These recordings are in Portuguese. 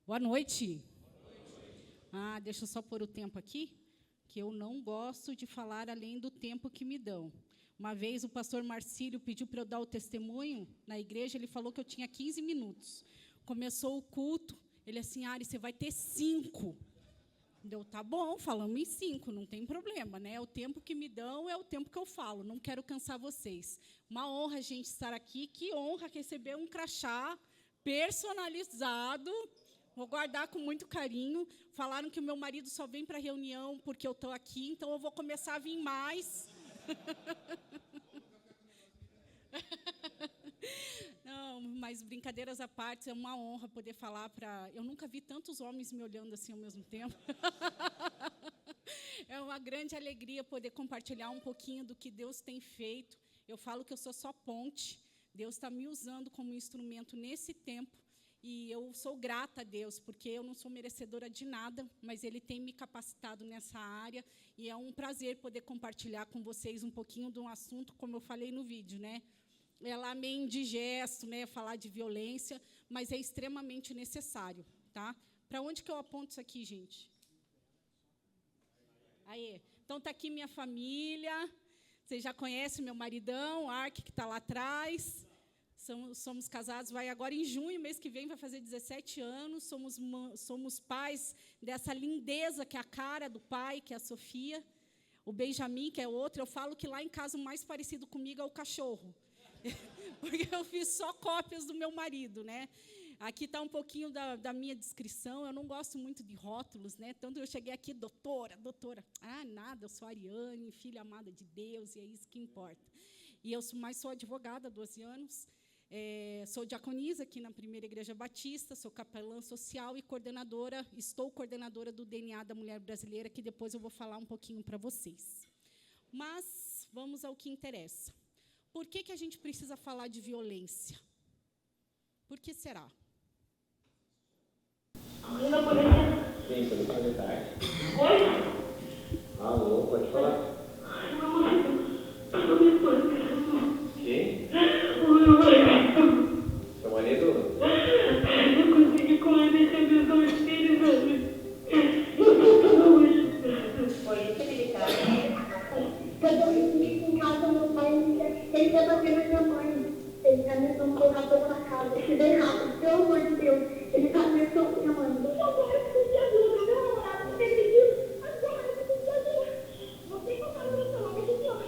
Boa noite. Deixa eu só pôr o tempo aqui, que eu não gosto de falar além do tempo que me dão. Uma vez o pastor Marcílio pediu para eu dar o testemunho na igreja, ele falou que eu tinha 15 minutos. Começou o culto, ele assim, Ari, você vai ter 5. Deu, tá bom, falamos em 5, não tem problema, né? O tempo que me dão é o tempo que eu falo, não quero cansar vocês. Uma honra a gente estar aqui, que honra receber um crachá personalizado. Vou guardar com muito carinho. Falaram que o meu marido só vem para a reunião porque eu estou aqui, então eu vou começar a vir mais. Não, mas brincadeiras à parte, é uma honra poder falar para... Eu nunca vi tantos homens me olhando assim ao mesmo tempo. É uma grande alegria poder compartilhar um pouquinho do que Deus tem feito. Eu falo que eu sou só ponte. Deus está me usando como instrumento nesse tempo. E eu sou grata a Deus, porque eu não sou merecedora de nada, mas Ele tem me capacitado nessa área. E é um prazer poder compartilhar com vocês um pouquinho de um assunto, como eu falei no vídeo, né? É lá meio indigesto, né, falar de violência, mas é extremamente necessário, tá? Para onde que eu aponto isso aqui, gente? Aí. Então, está aqui minha família. Vocês já conhecem meu maridão, o Ark, que está lá atrás. Somos casados, vai agora em junho, mês que vem, vai fazer 17 anos. Somos pais dessa lindeza, que é a cara do pai, que é a Sofia. O Benjamin, que é outro. Eu falo que lá em casa o mais parecido comigo é o cachorro. Porque eu fiz só cópias do meu marido, né? Aqui está um pouquinho da minha descrição. Eu não gosto muito de rótulos, né? Tanto eu cheguei aqui, doutora. Nada, eu sou Ariane, filha amada de Deus, e é isso que importa. E eu sou advogada há 12 anos. Sou diaconisa aqui na Primeira Igreja Batista, sou capelã social e estou coordenadora do DNA da Mulher Brasileira, que depois eu vou falar um pouquinho para vocês. Mas vamos ao que interessa. Por que a gente precisa falar de violência? Por que será? Sim, pode fazer tarde. Oi? Alô, pode falar. Quem? Seu marido? Eu consegui com ele receber 2 filhos, velho. Polícia militar. Quando eu vim em casa, meu pai, ele vai bater na minha mãe. Ele tá tentando colocar fogo na casa. Se der errado, pelo amor de Deus, ele tá ameaçando minha mãe. Agora eu preciso de ajuda, meu namorado, você pediu. Agora eu preciso de ajuda. Não tem como falar no seu nome, senhor.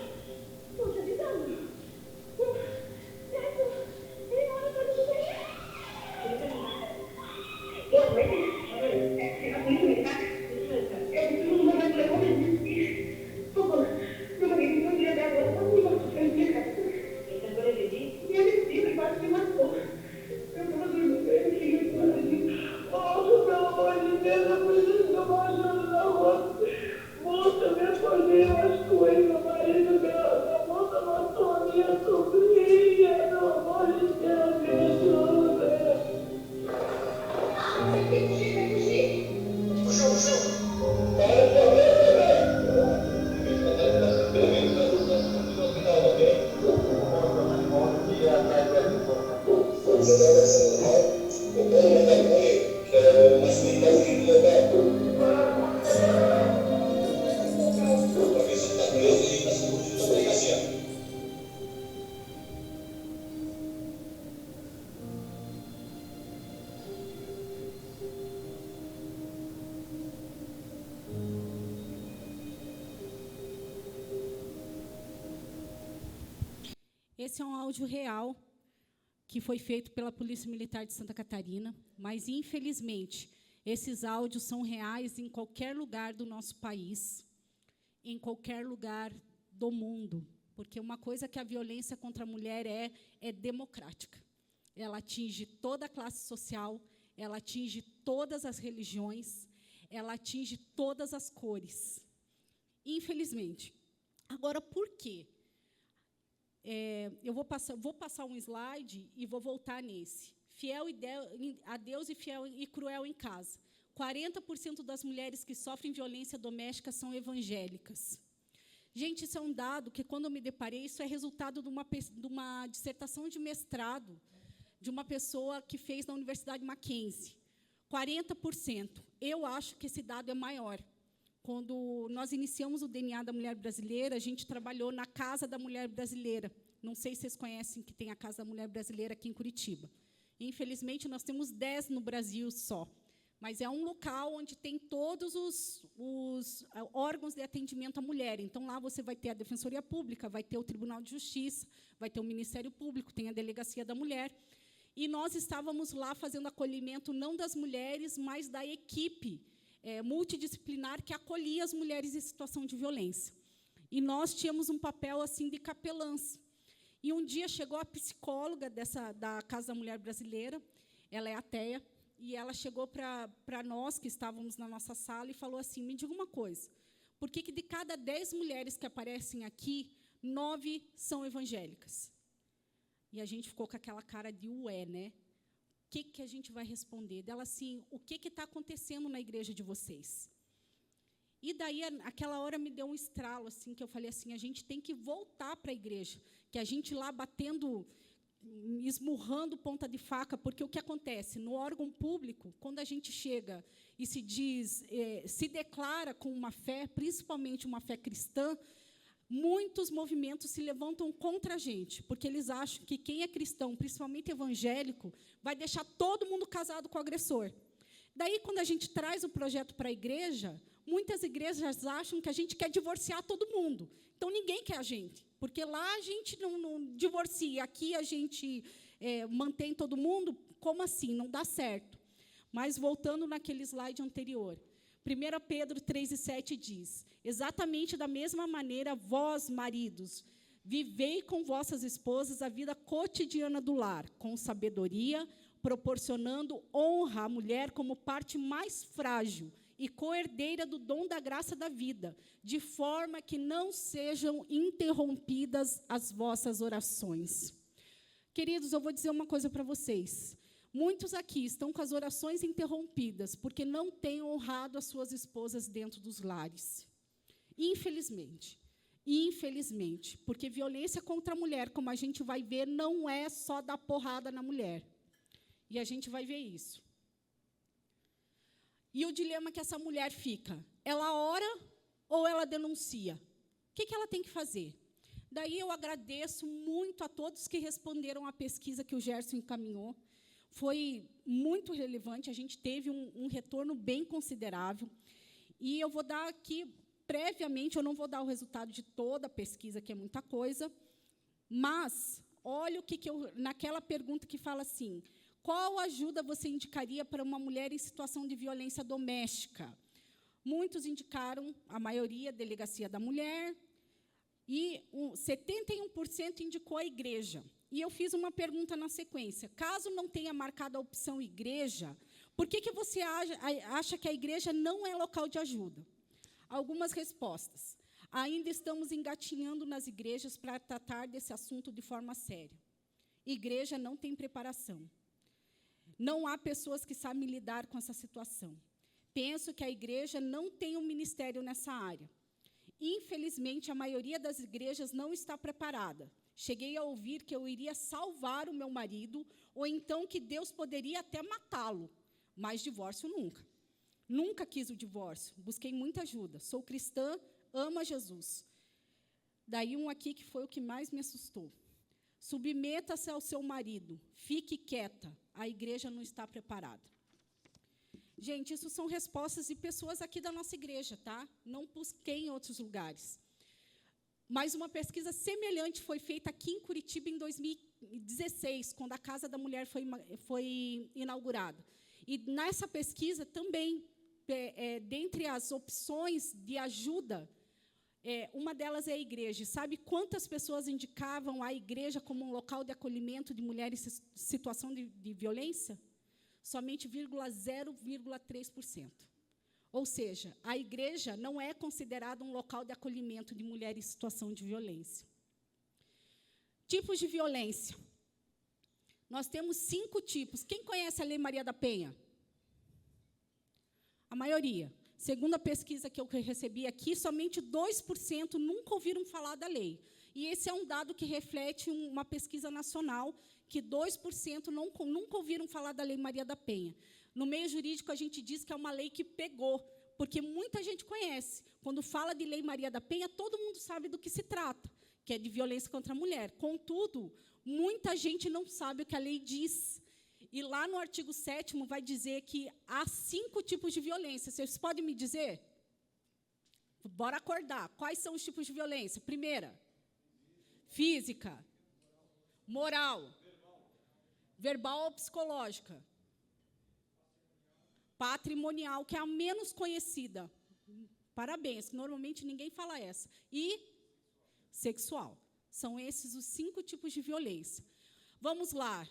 Tô te avisando. Esse é um áudio real que foi feito pela Polícia Militar de Santa Catarina, mas, infelizmente, esses áudios são reais em qualquer lugar do nosso país, em qualquer lugar do mundo, porque uma coisa que a violência contra a mulher é democrática. Ela atinge toda a classe social, ela atinge todas as religiões, ela atinge todas as cores. Infelizmente. Agora, por quê? Eu vou passar um slide e vou voltar nesse. Fiel a Deus e fiel e cruel em casa. 40% das mulheres que sofrem violência doméstica são evangélicas. Gente, isso é um dado que, quando eu me deparei, isso é resultado de uma dissertação de mestrado de uma pessoa que fez na Universidade Mackenzie. 40%. Eu acho que esse dado é maior. Quando nós iniciamos o DNA da Mulher Brasileira, a gente trabalhou na Casa da Mulher Brasileira. Não sei se vocês conhecem que tem a Casa da Mulher Brasileira aqui em Curitiba. Infelizmente, nós temos 10 no Brasil só. Mas é um local onde tem todos os órgãos de atendimento à mulher. Então, lá você vai ter a Defensoria Pública, vai ter o Tribunal de Justiça, vai ter o Ministério Público, tem a Delegacia da Mulher. E nós estávamos lá fazendo acolhimento não das mulheres, mas da equipe multidisciplinar que acolhia as mulheres em situação de violência. E nós tínhamos um papel assim de capelãs. E um dia chegou a psicóloga da Casa da Mulher Brasileira, ela é ateia, e ela chegou para nós, que estávamos na nossa sala, e falou assim, me diga uma coisa, por que de cada 10 mulheres que aparecem aqui, 9 são evangélicas? E a gente ficou com aquela cara de ué, né? O que a gente vai responder? Dela assim, o que está acontecendo na igreja de vocês? E daí, aquela hora, me deu um estralo, assim, que eu falei assim, a gente tem que voltar para a igreja, que a gente lá batendo, esmurrando ponta de faca, porque o que acontece? No órgão público, quando a gente chega e se diz, se declara com uma fé, principalmente uma fé cristã, muitos movimentos se levantam contra a gente, porque eles acham que quem é cristão, principalmente evangélico, vai deixar todo mundo casado com o agressor. Daí, quando a gente traz o projeto para a igreja, muitas igrejas acham que a gente quer divorciar todo mundo. Então, ninguém quer a gente, porque lá a gente não divorcia, aqui a gente mantém todo mundo. Como assim? Não dá certo. Mas, voltando naquele slide anterior, 1 Pedro 3,7 diz, exatamente da mesma maneira, vós, maridos, vivei com vossas esposas a vida cotidiana do lar, com sabedoria, proporcionando honra à mulher como parte mais frágil e coerdeira do dom da graça da vida, de forma que não sejam interrompidas as vossas orações. Queridos, eu vou dizer uma coisa para vocês. Muitos aqui estão com as orações interrompidas porque não têm honrado as suas esposas dentro dos lares. Infelizmente. Infelizmente. Porque violência contra a mulher, como a gente vai ver, não é só dar porrada na mulher. E a gente vai ver isso. E o dilema que essa mulher fica, ela ora ou ela denuncia? O que ela tem que fazer? Daí eu agradeço muito a todos que responderam à pesquisa que o Gerson encaminhou. Foi muito relevante, a gente teve um retorno bem considerável. E eu vou dar aqui, previamente, eu não vou dar o resultado de toda a pesquisa, que é muita coisa, mas olha o que naquela pergunta que fala assim, qual ajuda você indicaria para uma mulher em situação de violência doméstica? Muitos indicaram, a maioria, a Delegacia da Mulher, e 71% indicou a igreja. E eu fiz uma pergunta na sequência. Caso não tenha marcado a opção igreja, por que você acha que a igreja não é local de ajuda? Algumas respostas. Ainda estamos engatinhando nas igrejas para tratar desse assunto de forma séria. Igreja não tem preparação. Não há pessoas que sabem lidar com essa situação. Penso que a igreja não tem um ministério nessa área. Infelizmente, a maioria das igrejas não está preparada. Cheguei a ouvir que eu iria salvar o meu marido, ou então que Deus poderia até matá-lo, mas divórcio nunca. Nunca quis o divórcio, busquei muita ajuda. Sou cristã, amo a Jesus. Daí um aqui que foi o que mais me assustou. Submeta-se ao seu marido, fique quieta, a igreja não está preparada. Gente, isso são respostas de pessoas aqui da nossa igreja, tá? Não busquei em outros lugares. Mas uma pesquisa semelhante foi feita aqui em Curitiba em 2016, quando a Casa da Mulher foi inaugurada. E nessa pesquisa também, dentre as opções de ajuda, uma delas é a igreja. Sabe quantas pessoas indicavam a igreja como um local de acolhimento de mulheres em situação de violência? Somente 0,3%. Ou seja, a igreja não é considerada um local de acolhimento de mulheres em situação de violência. Tipos de violência. Nós temos 5 tipos. Quem conhece a Lei Maria da Penha? A maioria. Segundo a pesquisa que eu recebi aqui, somente 2% nunca ouviram falar da lei. E esse é um dado que reflete uma pesquisa nacional, que 2% nunca ouviram falar da Lei Maria da Penha. No meio jurídico, a gente diz que é uma lei que pegou, porque muita gente conhece. Quando fala de Lei Maria da Penha, todo mundo sabe do que se trata, que é de violência contra a mulher. Contudo, muita gente não sabe o que a lei diz. E lá no artigo 7º vai dizer que há 5 tipos de violência. Vocês podem me dizer? Bora acordar. Quais são os tipos de violência? Primeira, física, moral, verbal ou psicológica, patrimonial, que é a menos conhecida. Parabéns, normalmente ninguém fala essa. E sexual. São esses os 5 tipos de violência. Vamos lá.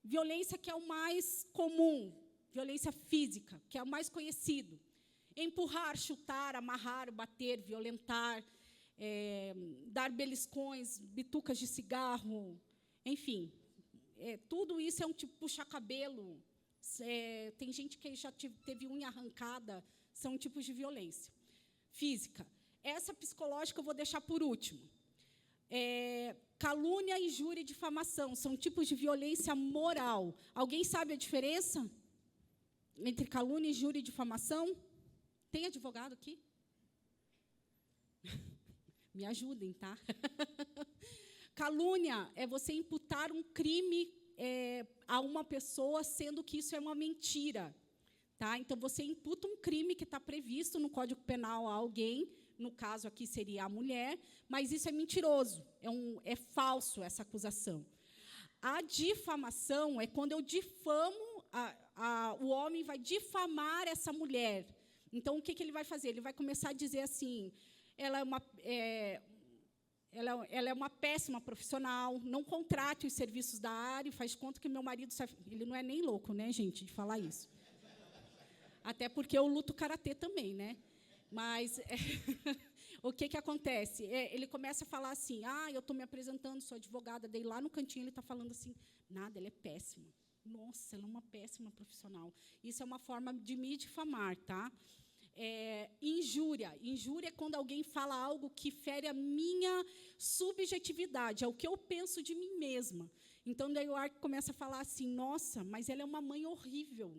Violência que é o mais comum, violência física, que é o mais conhecido. Empurrar, chutar, amarrar, bater, violentar, dar beliscões, bitucas de cigarro, enfim. Tudo isso é um tipo, puxar cabelo. Tem gente que já teve unha arrancada, são tipos de violência física. Essa psicológica eu vou deixar por último. Calúnia, injúria e difamação são tipos de violência moral. Alguém sabe a diferença entre calúnia, injúria e difamação? Tem advogado aqui? Me ajudem, tá? Calúnia é você imputar um crime a uma pessoa, sendo que isso é uma mentira. Tá? Então, você imputa um crime que está previsto no Código Penal a alguém, no caso aqui seria a mulher, mas isso é mentiroso, é falso essa acusação. A difamação é quando eu difamo, o homem vai difamar essa mulher. Então, o que ele vai fazer? Ele vai começar a dizer assim, ela é uma péssima profissional, não contrate os serviços da área, faz conta que meu marido... Ele não é nem louco, né, gente, de falar isso. Até porque eu luto karatê também, né? Mas o que acontece? Ele começa a falar assim, eu estou me apresentando, sou advogada, daí lá no cantinho ele está falando assim, nada, ela é péssima. Nossa, ela é uma péssima profissional. Isso é uma forma de me difamar, tá? Injúria. Injúria é quando alguém fala algo que fere a minha subjetividade, é o que eu penso de mim mesma. Então, daí o Arco começa a falar assim, nossa, mas ela é uma mãe horrível,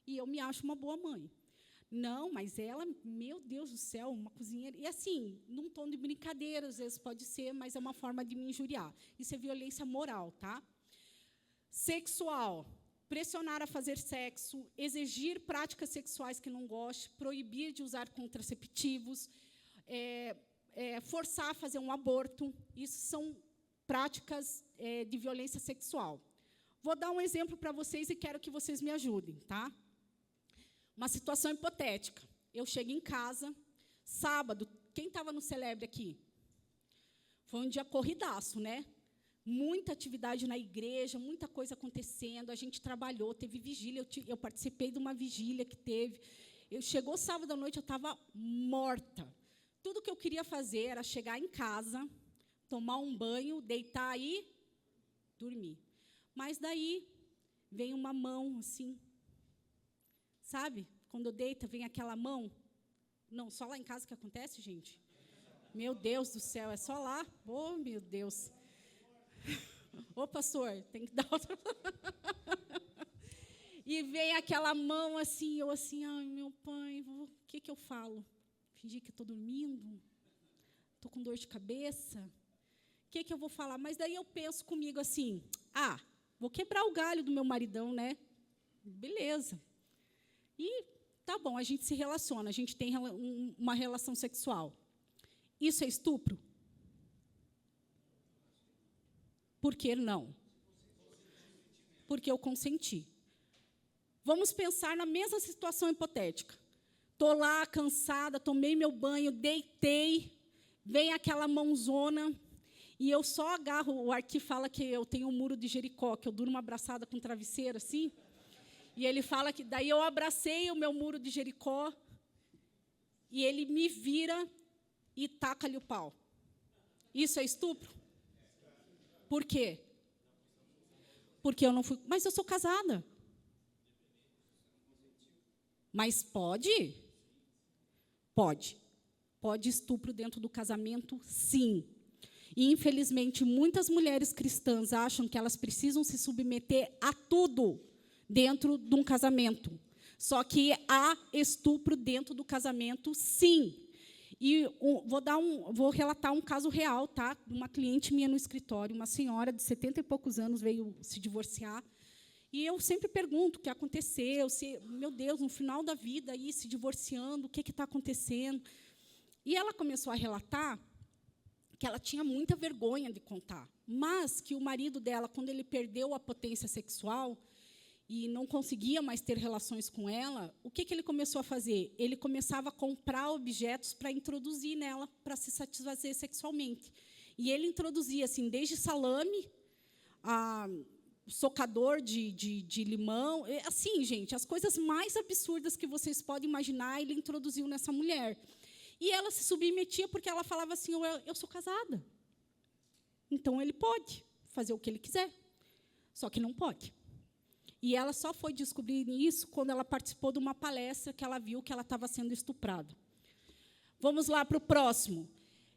e eu me acho uma boa mãe. Não, mas ela, meu Deus do céu, uma cozinheira. E assim, num tom de brincadeira, às vezes pode ser, mas é uma forma de me injuriar. Isso é violência moral, tá? Sexual. Pressionar a fazer sexo, exigir práticas sexuais que não goste, proibir de usar contraceptivos, forçar a fazer um aborto. Isso são práticas de violência sexual. Vou dar um exemplo para vocês e quero que vocês me ajudem, tá? Uma situação hipotética. Eu chego em casa, sábado, quem estava no Celebre aqui? Foi um dia corridaço, né? Muita atividade na igreja, muita coisa acontecendo, a gente trabalhou, teve vigília, eu participei de uma vigília que teve. Chegou sábado à noite, eu estava morta. Tudo que eu queria fazer era chegar em casa, tomar um banho, deitar e dormir. Mas daí vem uma mão assim, sabe? Quando deita, vem aquela mão. Não, só lá em casa que acontece, gente? Meu Deus do céu, é só lá? Oh, meu Deus. Ô, pastor, tem que dar outra. E vem aquela mão assim, eu assim, ai, meu pai, o que eu falo? Fingir que estou dormindo? Estou com dor de cabeça? O que eu vou falar? Mas daí eu penso comigo assim, vou quebrar o galho do meu maridão, né? Beleza. E tá bom, a gente se relaciona, a gente tem uma relação sexual. Isso é estupro? Por que não? Porque eu consenti. Vamos pensar na mesma situação hipotética. Estou lá, cansada, tomei meu banho, deitei, vem aquela mãozona, e eu só agarro, o Arqui fala que eu tenho um muro de Jericó, que eu durmo abraçada com um travesseiro, assim, e ele fala que, daí eu abracei o meu muro de Jericó, e ele me vira e taca-lhe o pau. Isso é estupro? Por quê? Porque eu não fui... Mas eu sou casada. Mas pode? Pode. Pode estupro dentro do casamento, sim. E, infelizmente, muitas mulheres cristãs acham que elas precisam se submeter a tudo. dentro de um casamento. Só que há estupro dentro do casamento, sim. E vou relatar um caso real, tá? Uma cliente minha no escritório, uma senhora de 70 e poucos anos veio se divorciar. E eu sempre pergunto o que aconteceu, meu Deus, no final da vida, aí, se divorciando, o que está acontecendo? E ela começou a relatar que ela tinha muita vergonha de contar, mas que o marido dela, quando ele perdeu a potência sexual e não conseguia mais ter relações com ela, o que ele começou a fazer? Ele começava a comprar objetos para introduzir nela, para se satisfazer sexualmente. E ele introduzia, assim, desde salame, socador de limão, assim, gente, as coisas mais absurdas que vocês podem imaginar, ele introduziu nessa mulher. E ela se submetia porque ela falava assim, eu sou casada. Então, ele pode fazer o que ele quiser, só que não pode. E ela só foi descobrir isso quando ela participou de uma palestra que ela viu que ela estava sendo estuprada. Vamos lá para o próximo.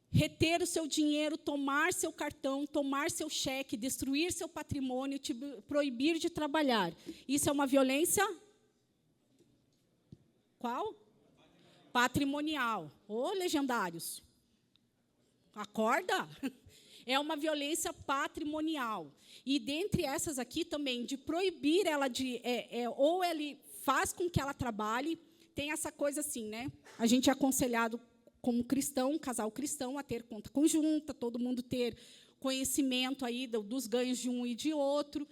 Reter o seu dinheiro, tomar seu cartão, tomar seu cheque, destruir seu patrimônio, te proibir de trabalhar. Isso é uma violência? Qual? Patrimonial. Ô, legendários. Acorda? É uma violência patrimonial. E, dentre essas aqui, também, de proibir ela de... ou ele faz com que ela trabalhe, tem essa coisa assim, né? A gente é aconselhado, como cristão, casal cristão, a ter conta conjunta, todo mundo ter conhecimento aí dos ganhos de um e de outro.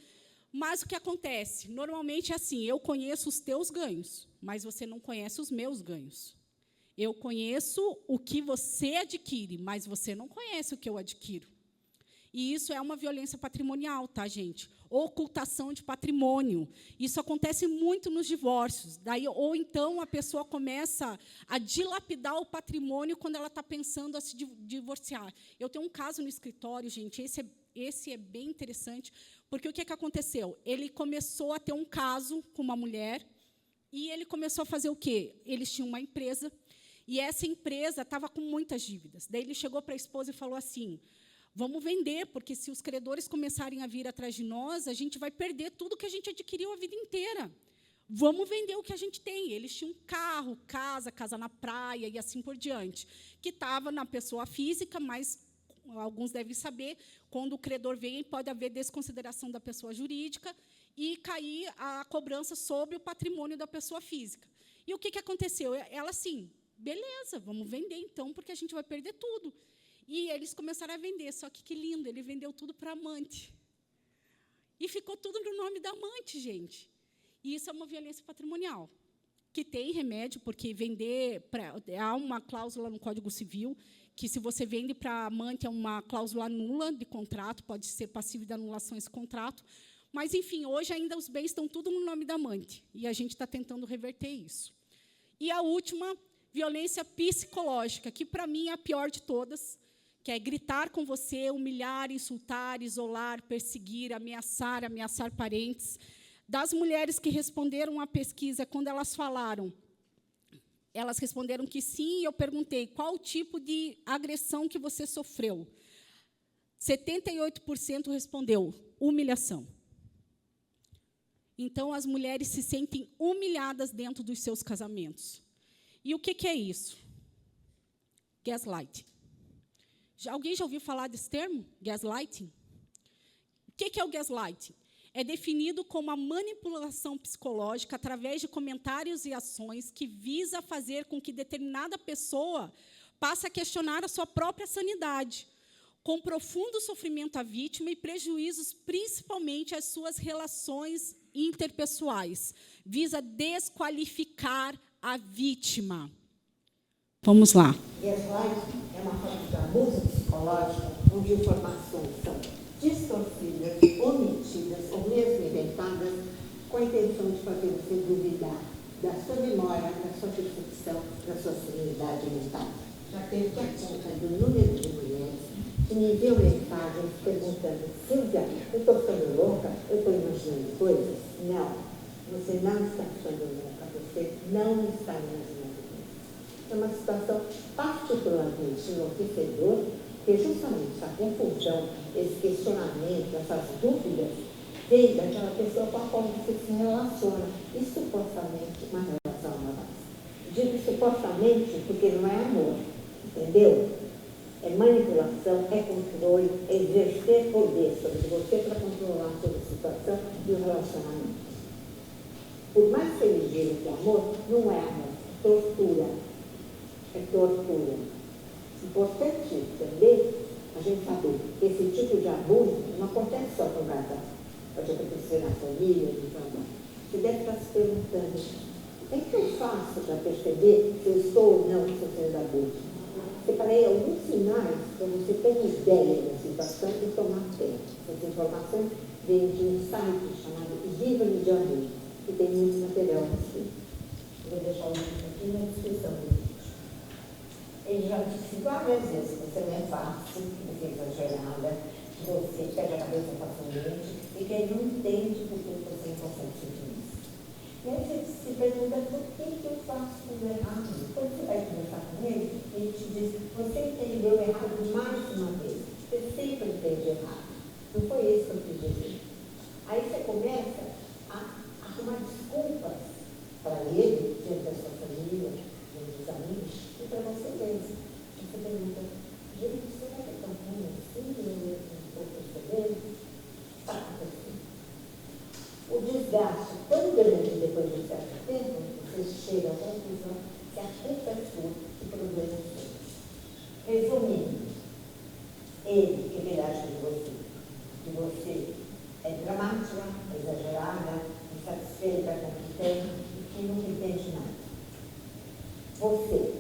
Mas o que acontece? Normalmente é assim, eu conheço os teus ganhos, mas você não conhece os meus ganhos. Eu conheço o que você adquire, mas você não conhece o que eu adquiro. E isso é uma violência patrimonial, tá, gente? Ocultação de patrimônio. Isso acontece muito nos divórcios. Ou então a pessoa começa a dilapidar o patrimônio quando ela está pensando a se divorciar. Eu tenho um caso no escritório, gente, esse é bem interessante, porque o que aconteceu? Ele começou a ter um caso com uma mulher e ele começou a fazer o quê? Eles tinham uma empresa e essa empresa estava com muitas dívidas. Daí ele chegou para a esposa e falou assim, vamos vender, porque se os credores começarem a vir atrás de nós, a gente vai perder tudo que a gente adquiriu a vida inteira. Vamos vender o que a gente tem. Eles tinham carro, casa na praia e assim por diante, que estava na pessoa física, mas alguns devem saber, quando o credor vem, pode haver desconsideração da pessoa jurídica e cair a cobrança sobre o patrimônio da pessoa física. E o que aconteceu? Ela, assim, beleza, vamos vender, então, porque a gente vai perder tudo. E eles começaram a vender, só que lindo, ele vendeu tudo para a amante. E ficou tudo no nome da amante, gente. E isso é uma violência patrimonial, que tem remédio, porque há uma cláusula no Código Civil, que, se você vende para a amante, é uma cláusula nula de contrato, pode ser passivo de anulação esse contrato. Mas, enfim, hoje ainda os bens estão tudo no nome da amante, e a gente está tentando reverter isso. E a última, violência psicológica, que, para mim, é a pior de todas, que é gritar com você, humilhar, insultar, isolar, perseguir, ameaçar parentes. Das mulheres que responderam à pesquisa, quando elas falaram, elas responderam que sim, e eu perguntei, qual o tipo de agressão que você sofreu? 78% respondeu, humilhação. Então, as mulheres se sentem humilhadas dentro dos seus casamentos. E o que é isso? Gaslighting. Alguém já ouviu falar desse termo? Gaslighting? O que é o gaslighting? É definido como a manipulação psicológica através de comentários e ações que visa fazer com que determinada pessoa passe a questionar a sua própria sanidade, com profundo sofrimento à vítima e prejuízos, principalmente às suas relações interpessoais. Visa desqualificar a vítima. Vamos lá. Gaslighting é uma forma de abuso psicológico onde informações são distorcidas, omitidas ou mesmo inventadas com a intenção de fazer você duvidar da sua memória, da sua percepção, da sua serenidade mental. Já perdi a conta do número de mulheres que me enviam mensagens perguntando: Silvia, eu estou ficando louca? Eu estou imaginando coisas? Não, você não está ficando louca, você não está imaginando. É uma situação particularmente enlouquecedora, porque justamente essa confusão, esse questionamento, essas dúvidas, vem daquela pessoa com a qual você se relaciona, e supostamente uma relação amorosa. Digo supostamente porque não é amor, entendeu? É manipulação, é controle, é exercer poder sobre você para controlar toda a situação e o relacionamento. Por mais que eles digam que é amor, não é amor, é tortura. É tortura. Importante entender, a gente sabe que esse tipo de abuso não acontece só com o casal. Pode acontecer na família, no trabalho. Você deve estar se perguntando, o que eu faço para perceber se eu estou ou não sofrendo abuso? Separei alguns sinais para você ter uma ideia da situação e tomar tempo. Essa informação vem de um site chamado Viva-me de Amor, que tem muito material assim. Vou deixar o link aqui na descrição do vídeo. Ele já disse várias vezes que você não é fácil, que você é exagerada, que você perde a cabeça facilmente e que ele não entende por que você não consegue sentir isso. E aí você se pergunta por que eu faço tudo errado. Quando você vai conversar com ele, ele te diz, você entendeu errado mais uma vez. Você sempre entende errado. Não foi isso que eu quis dizer. Aí você começa a arrumar desculpas para ele, diante da sua família, diante dos amigos, e para você mesmo. Você pergunta, gente, será que é tão ruim assim? Eu não estou percebendo? Está acontecendo. O desgaste tão grande depois de um certo tempo, você chega à conclusão que a culpa é sua e o problema é seu. Resumindo, ele que virá de você, que você é dramática, exagerada, insatisfeita com o que tem e que não entende nada. Você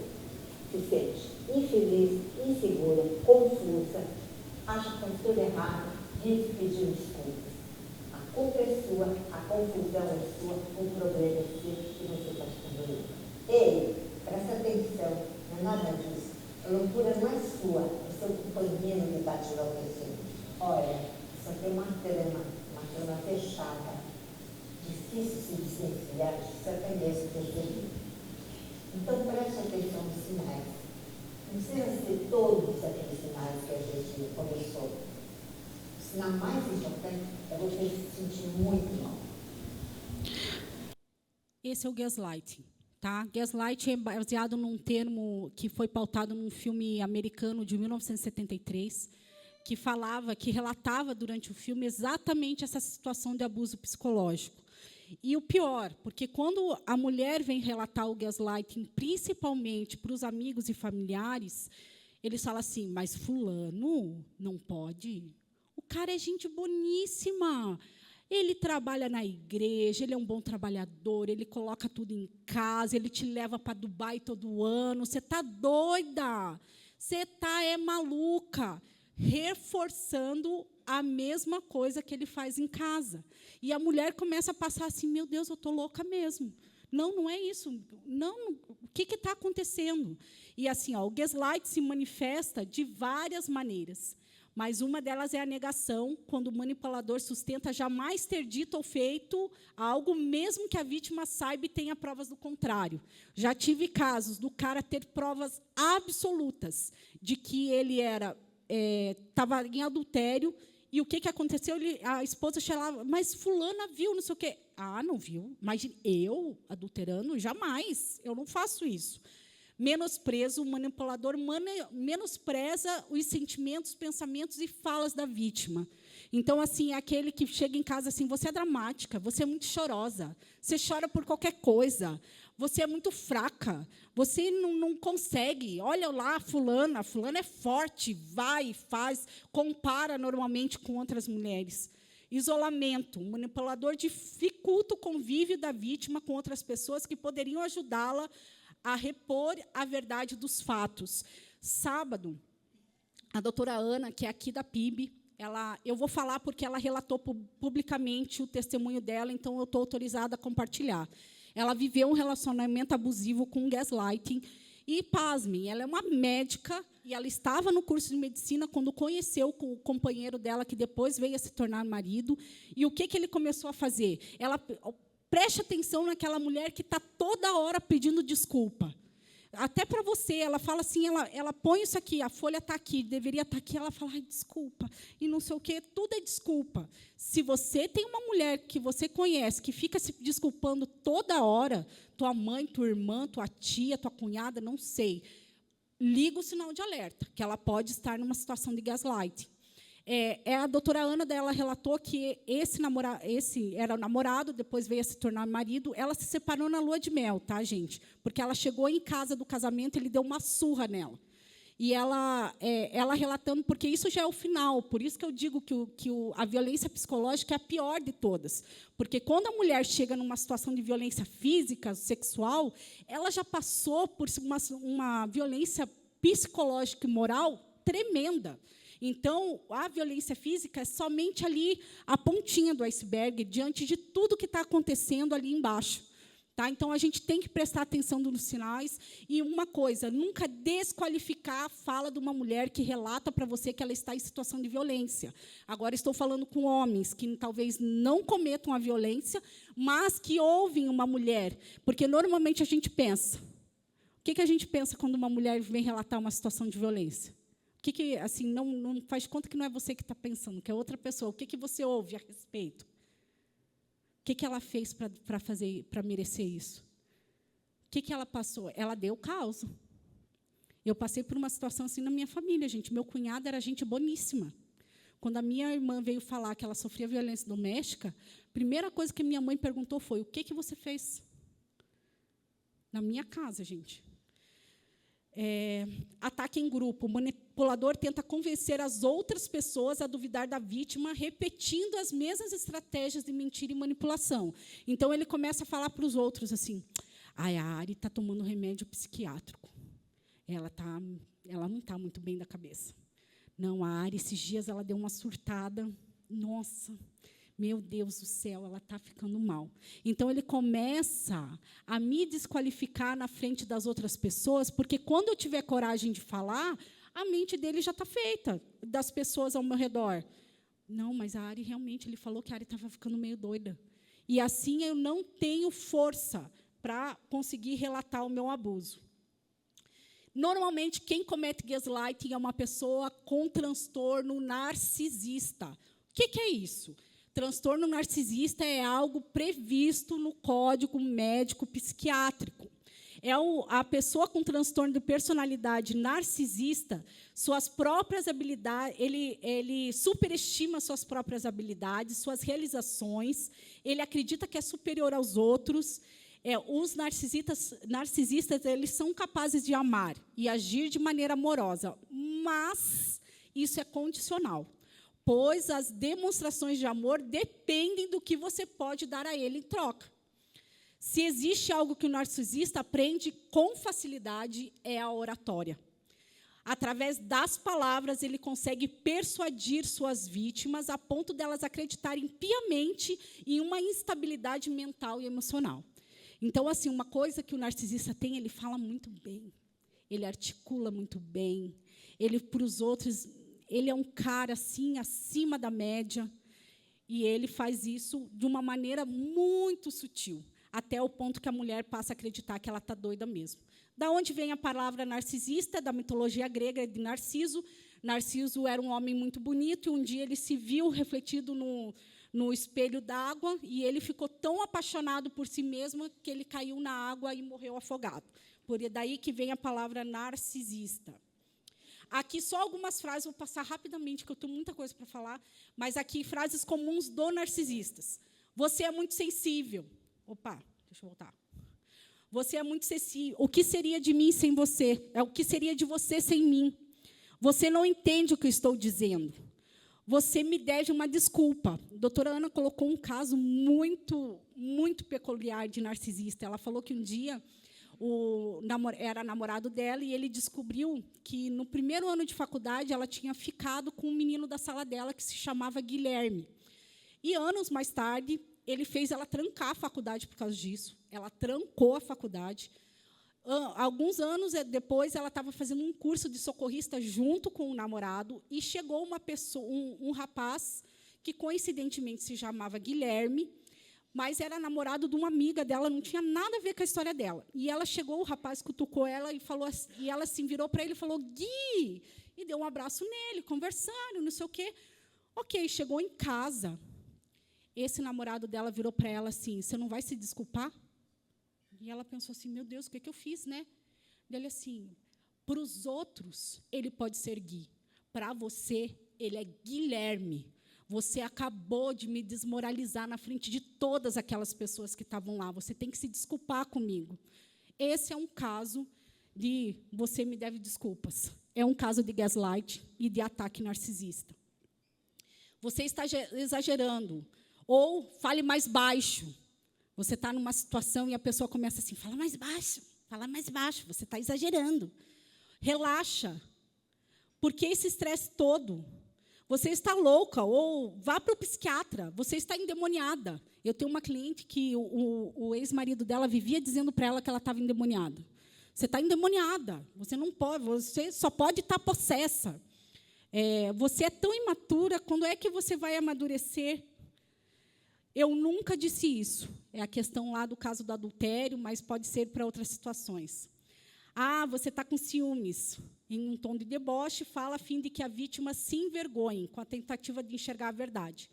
se sente infeliz, insegura, confusa, acha que faz tudo errado, vive pedindo desculpas. A culpa é sua, a confusão é sua, o problema é seu e você está ficando louco. Ei, presta atenção, não é nada disso. A loucura não é sua, é seu companheiro que está te enlouquecendo. Olha, isso aqui é uma trama fechada, difícil se desvencilhar, você até mesmo perceber. Então preste atenção nos sinais. Não precisa ser todos aqueles sinais que a gente conversou. O sinal mais importante é você se sentir muito mal. Esse é o gaslighting, tá? Gaslighting é baseado num termo que foi pautado num filme americano de 1973, que relatava durante o filme exatamente essa situação de abuso psicológico. E o pior, porque quando a mulher vem relatar o gaslighting, principalmente para os amigos e familiares, eles falam assim, mas fulano não pode. O cara é gente boníssima. Ele trabalha na igreja, ele é um bom trabalhador, ele coloca tudo em casa, ele te leva para Dubai todo ano. Você está doida? Você está maluca. Reforçando a mesma coisa que ele faz em casa. E a mulher começa a passar assim, meu Deus, eu estou louca mesmo. Não, não é isso. Não, o que está acontecendo? E assim, o gaslight se manifesta de várias maneiras. Mas uma delas é a negação, quando o manipulador sustenta jamais ter dito ou feito algo, mesmo que a vítima saiba e tenha provas do contrário. Já tive casos do cara ter provas absolutas de que ele estava em adultério, e o que aconteceu? A esposa chegava, mas fulana viu, não sei o quê. Ah, não viu? Imagina, eu, adulterando, jamais, eu não faço isso. Menosprezo, o manipulador menospreza os sentimentos, pensamentos e falas da vítima. Então, assim, é aquele que chega em casa assim, você é dramática, você é muito chorosa, você chora por qualquer coisa, você é muito fraca, você não consegue. Olha lá, fulana é forte, vai, faz, compara normalmente com outras mulheres. Isolamento. O manipulador dificulta o convívio da vítima com outras pessoas que poderiam ajudá-la a repor a verdade dos fatos. Sábado, a doutora Ana, que é aqui da PIB, eu vou falar porque ela relatou publicamente o testemunho dela, então eu estou autorizada a compartilhar. Ela viveu um relacionamento abusivo com gaslighting e, pasmem, ela é uma médica e ela estava no curso de medicina quando conheceu o companheiro dela, que depois veio a se tornar marido. E o que ele começou a fazer? Preste atenção naquela mulher que está toda hora pedindo desculpa. Até para você, ela fala assim, ela põe isso aqui, a folha está aqui, deveria estar aqui, ela fala, ai, desculpa, e não sei o quê, tudo é desculpa. Se você tem uma mulher que você conhece, que fica se desculpando toda hora, tua mãe, tua irmã, tua tia, tua cunhada, não sei, liga o sinal de alerta, que ela pode estar numa situação de gaslighting. A doutora Ana dela relatou que esse era o namorado, depois veio a se tornar marido. Ela se separou na lua de mel, tá, gente? Porque ela chegou em casa do casamento, ele deu uma surra nela. E ela relatando, porque isso já é o final. Por isso que eu digo que a violência psicológica é a pior de todas. Porque quando a mulher chega numa situação de violência física, sexual, ela já passou por uma violência psicológica e moral tremenda. Então, a violência física é somente ali a pontinha do iceberg, diante de tudo que está acontecendo ali embaixo. Tá? Então, a gente tem que prestar atenção nos sinais. E uma coisa, nunca desqualificar a fala de uma mulher que relata para você que ela está em situação de violência. Agora, estou falando com homens que talvez não cometam a violência, mas que ouvem uma mulher. Porque, normalmente, a gente pensa. O que a gente pensa quando uma mulher vem relatar uma situação de violência? Assim, não faz conta que não é você que está pensando, que é outra pessoa. O que você ouve a respeito? O que ela fez para merecer isso? O que ela passou? Ela deu causa. Eu passei por uma situação assim na minha família, gente. Meu cunhado era gente boníssima. Quando a minha irmã veio falar que ela sofria violência doméstica, a primeira coisa que minha mãe perguntou foi: o que você fez? Na minha casa, gente. Ataque em grupo. O manipulador tenta convencer as outras pessoas a duvidar da vítima, repetindo as mesmas estratégias de mentira e manipulação. Então, ele começa a falar para os outros assim: a Ari está tomando remédio psiquiátrico. Ela não está muito bem da cabeça. Não, a Ari, esses dias, ela deu uma surtada. Nossa, meu Deus do céu, ela está ficando mal. Então, ele começa a me desqualificar na frente das outras pessoas, porque, quando eu tiver coragem de falar, a mente dele já está feita, das pessoas ao meu redor. Não, mas a Ari, realmente, ele falou que a Ari estava ficando meio doida. E, assim, eu não tenho força para conseguir relatar o meu abuso. Normalmente, quem comete gaslighting é uma pessoa com transtorno narcisista. O que é isso? Transtorno narcisista é algo previsto no Código Médico Psiquiátrico. A pessoa com transtorno de personalidade narcisista, suas próprias habilidades, ele superestima suas próprias habilidades, suas realizações, ele acredita que é superior aos outros. Os narcisistas eles são capazes de amar e agir de maneira amorosa, mas isso é condicional, pois as demonstrações de amor dependem do que você pode dar a ele em troca. Se existe algo que o narcisista aprende com facilidade, é a oratória. Através das palavras, ele consegue persuadir suas vítimas a ponto delas acreditarem piamente em uma instabilidade mental e emocional. Então, assim, uma coisa que o narcisista tem, ele fala muito bem, ele articula muito bem, ele, para os outros, ele é um cara, assim, acima da média, e ele faz isso de uma maneira muito sutil, até o ponto que a mulher passa a acreditar que ela está doida mesmo. Da onde vem a palavra narcisista? Da mitologia grega de Narciso. Narciso era um homem muito bonito, e um dia ele se viu refletido no espelho d'água, e ele ficou tão apaixonado por si mesmo que ele caiu na água e morreu afogado. Por daí que vem a palavra narcisista. Aqui só algumas frases, vou passar rapidamente, que eu tenho muita coisa para falar, mas aqui frases comuns do narcisistas. Você é muito sensível. Opa, deixa eu voltar. Você é muito sensível. O que seria de mim sem você? O que seria de você sem mim? Você não entende o que eu estou dizendo. Você me deve uma desculpa. A doutora Ana colocou um caso muito, muito peculiar de narcisista. Ela falou que um dia era namorado dela e ele descobriu que, no primeiro ano de faculdade, ela tinha ficado com um menino da sala dela que se chamava Guilherme. E, anos mais tarde, ele fez ela trancar a faculdade por causa disso. Ela trancou a faculdade. Alguns anos depois, ela estava fazendo um curso de socorrista junto com o namorado, e chegou uma pessoa, um rapaz que, coincidentemente, se chamava Guilherme, mas era namorado de uma amiga dela, não tinha nada a ver com a história dela. E ela chegou, o rapaz cutucou ela e falou assim, e ela assim, virou para ele e falou, Gui, e deu um abraço nele, conversaram, não sei o quê. Ok, chegou em casa. Esse namorado dela virou para ela assim, você não vai se desculpar? E ela pensou assim, meu Deus, o que eu fiz, né? Ele assim, para os outros, ele pode ser Gui. Para você, ele é Guilherme. Você acabou de me desmoralizar na frente de todas aquelas pessoas que estavam lá. Você tem que se desculpar comigo. Esse é um caso de você me deve desculpas. É um caso de gaslight e de ataque narcisista. Você está exagerando. Ou fale mais baixo. Você está numa situação e a pessoa começa assim, fala mais baixo, você está exagerando. Relaxa. Porque esse estresse todo, você está louca, ou vá para o psiquiatra, você está endemoniada. Eu tenho uma cliente que o ex-marido dela vivia dizendo para ela que ela estava endemoniada. Você está endemoniada, você não pode, você só pode estar possessa. Você é tão imatura, quando é que você vai amadurecer? Eu nunca disse isso. É a questão lá do caso do adultério, mas pode ser para outras situações. Ah, você está com ciúmes. Em um tom de deboche, fala a fim de que a vítima se envergonhe, com a tentativa de enxergar a verdade.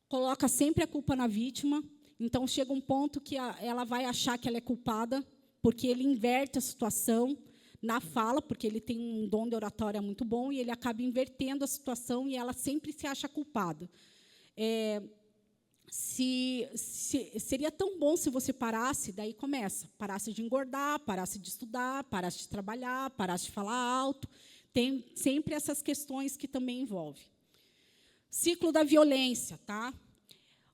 Coloca sempre a culpa na vítima, então chega um ponto que ela vai achar que ela é culpada, porque ele inverte a situação na fala, porque ele tem um dom de oratória muito bom, e ele acaba invertendo a situação, e ela sempre se acha culpada. Seria tão bom se você parasse, daí começa, parasse de engordar, parasse de estudar, parasse de trabalhar, parasse de falar alto. Tem sempre essas questões que também envolvem. Ciclo da violência, tá?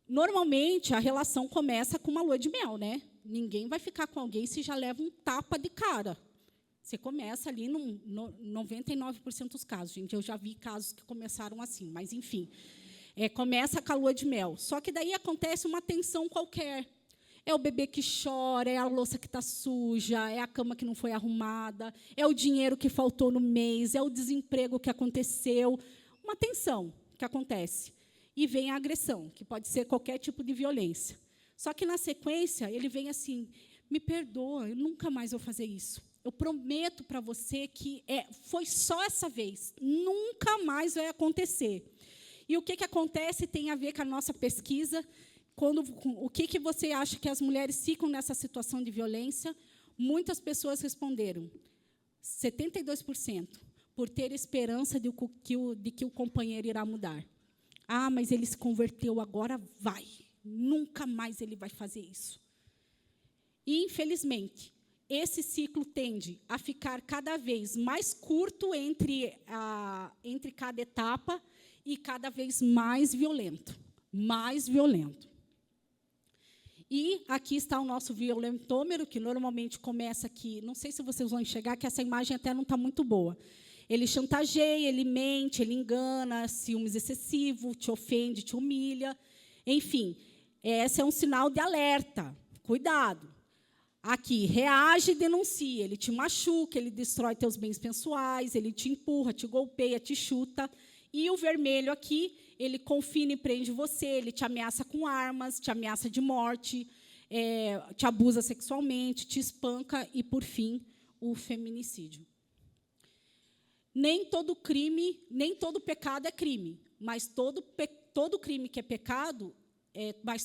Normalmente, a relação começa com uma lua de mel, né? Ninguém vai ficar com alguém se já leva um tapa de cara. Você começa ali no 99% dos casos, gente. Eu já vi casos que começaram assim, mas, enfim. Começa com a lua de mel. Só que daí acontece uma tensão qualquer. É o bebê que chora, é a louça que está suja, é a cama que não foi arrumada, é o dinheiro que faltou no mês, é o desemprego que aconteceu. Uma tensão que acontece. E vem a agressão, que pode ser qualquer tipo de violência. Só que, na sequência, ele vem assim, me perdoa, eu nunca mais vou fazer isso. Eu prometo para você que foi só essa vez, nunca mais vai acontecer. E o que acontece tem a ver com a nossa pesquisa. O que você acha que as mulheres ficam nessa situação de violência? Muitas pessoas responderam, 72%, por ter esperança de que o companheiro irá mudar. Ah, mas ele se converteu, agora vai. Nunca mais ele vai fazer isso. E, infelizmente, esse ciclo tende a ficar cada vez mais curto entre cada etapa, e cada vez mais violento, mais violento. E aqui está o nosso violentômero, que normalmente começa aqui, não sei se vocês vão enxergar, que essa imagem até não está muito boa. Ele chantageia, ele mente, ele engana, ciúmes excessivo, te ofende, te humilha. Enfim, esse é um sinal de alerta, cuidado. Aqui, reage e denuncia, ele te machuca, ele destrói teus bens pessoais, ele te empurra, te golpeia, te chuta. E o vermelho aqui, ele confina e prende você, ele te ameaça com armas, te ameaça de morte, te abusa sexualmente, te espanca e, por fim, o feminicídio. Nem todo pecado é crime, mas todo crime que é pecado,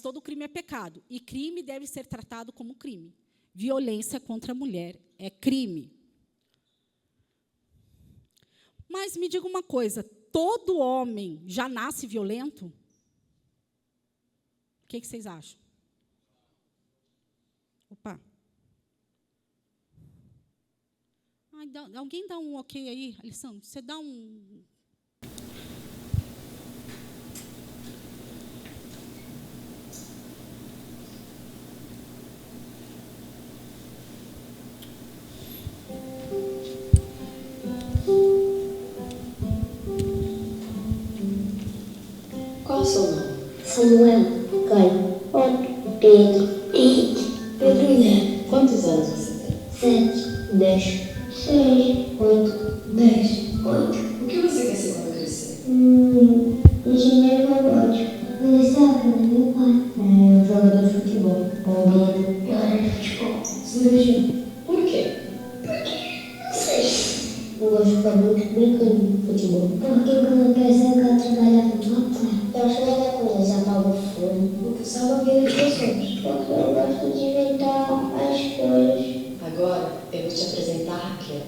todo crime é pecado. E crime deve ser tratado como crime. Violência contra a mulher é crime. Mas me diga uma coisa, todo homem já nasce violento? O que vocês acham? Opa. Alguém dá um ok aí, Alessandro? Você dá um... Qual o seu nome? Samuel, Caio, Pedro, Pedro Guilherme. Quantos anos você tem? 7, 10, 6, 8, 10, 8. O que você quer ser quando crescer? Engenheiro robótico. Policial, meu pai. Jogador fugiu. Por quê? Não sei. Eu gosto de ficar muito brincando de futebol. Porque quando eu crescer, eu quero trabalhar com papai. Eu acho legal quando eles apagam o fogo. Porque salva a vida de pessoas. Porque eu gosto de inventar as coisas. Agora eu vou te apresentar a Raquel.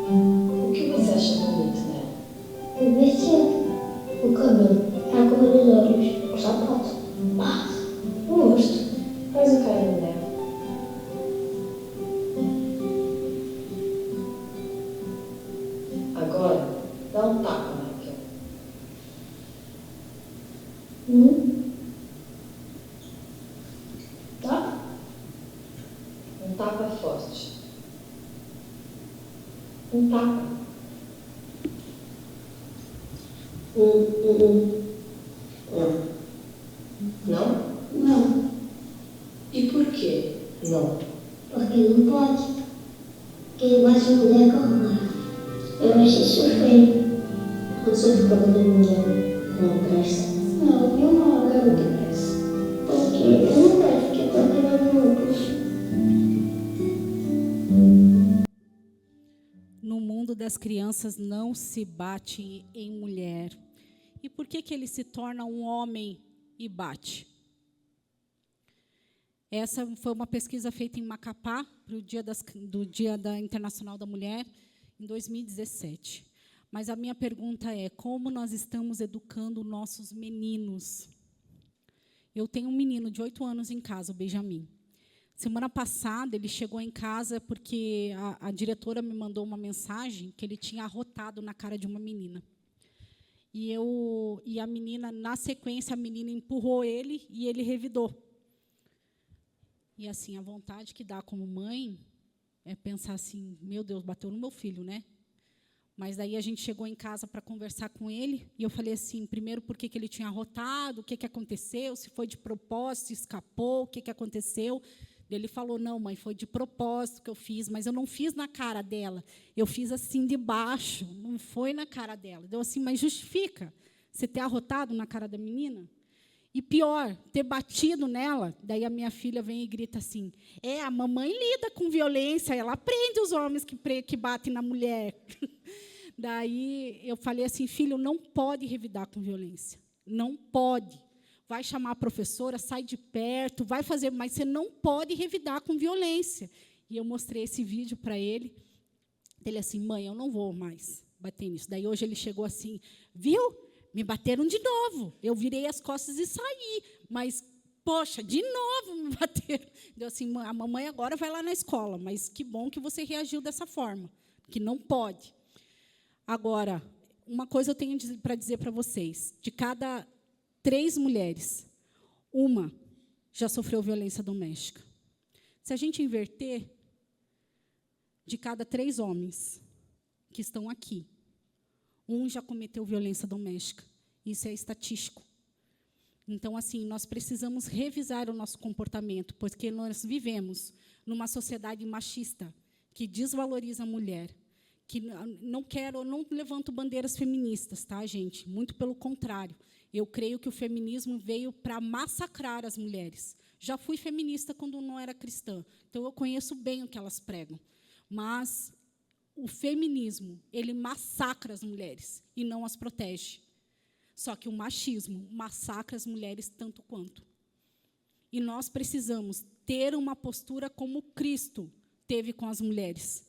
O que você acha bonito nela? O vestido, o cabelo, a cor dos olhos, o sapato, o rosto. Faz o carinho dela. Agora, dá um tapa na Raquel. Tá? Um tapa forte. Um tapa. Não? Não, E por quê? Não. porque não pode. Quem bate mulher corre. Eu achei isso feio. Você fica batendo mulher, não presta. Não, nenhuma garota presta. Porque eu não quero ficar batendo muito. No mundo das crianças não se bate em mulher. E por que ele se torna um homem e bate? Essa foi uma pesquisa feita em Macapá, do Dia Internacional da Mulher, em 2017. Mas a minha pergunta é, como nós estamos educando nossos meninos? Eu tenho um menino de 8 anos em casa, o Benjamin. Semana passada, ele chegou em casa porque a diretora me mandou uma mensagem que ele tinha arrotado na cara de uma menina. E a menina, na sequência, a menina empurrou ele e ele revidou. E, assim, a vontade que dá como mãe é pensar assim, meu Deus, bateu no meu filho, né? Mas daí a gente chegou em casa para conversar com ele, e eu falei assim, primeiro, por que ele tinha arrotado, o que aconteceu, se foi de propósito, se escapou, o que aconteceu. Ele falou, não, mãe, foi de propósito que eu fiz, mas eu não fiz na cara dela, eu fiz assim de baixo, não foi na cara dela. Deu assim, mas justifica você ter arrotado na cara da menina? E pior, ter batido nela. Daí a minha filha vem e grita assim, a mamãe lida com violência, ela prende os homens que batem na mulher. Daí eu falei assim, filho, não pode revidar com violência, não pode. Vai chamar a professora, sai de perto, vai fazer, mas você não pode revidar com violência. E eu mostrei esse vídeo para ele. Ele assim, mãe, eu não vou mais bater nisso. Daí hoje ele chegou assim, viu? Me bateram de novo. Eu virei as costas e saí. Mas, poxa, de novo me bateram. Deu assim, a mamãe agora vai lá na escola, mas que bom que você reagiu dessa forma, que não pode. Agora, uma coisa eu tenho para dizer para vocês. De cada 3 mulheres, uma já sofreu violência doméstica. Se a gente inverter, de cada 3 homens que estão aqui, um já cometeu violência doméstica. Isso é estatístico. Então, assim, nós precisamos revisar o nosso comportamento, porque nós vivemos numa sociedade machista, que desvaloriza a mulher, que não levanto bandeiras feministas, tá, gente? Muito pelo contrário. Eu creio que o feminismo veio para massacrar as mulheres. Já fui feminista quando não era cristã, então eu conheço bem o que elas pregam. Mas o feminismo, ele massacra as mulheres e não as protege. Só que o machismo massacra as mulheres tanto quanto. E nós precisamos ter uma postura como Cristo teve com as mulheres.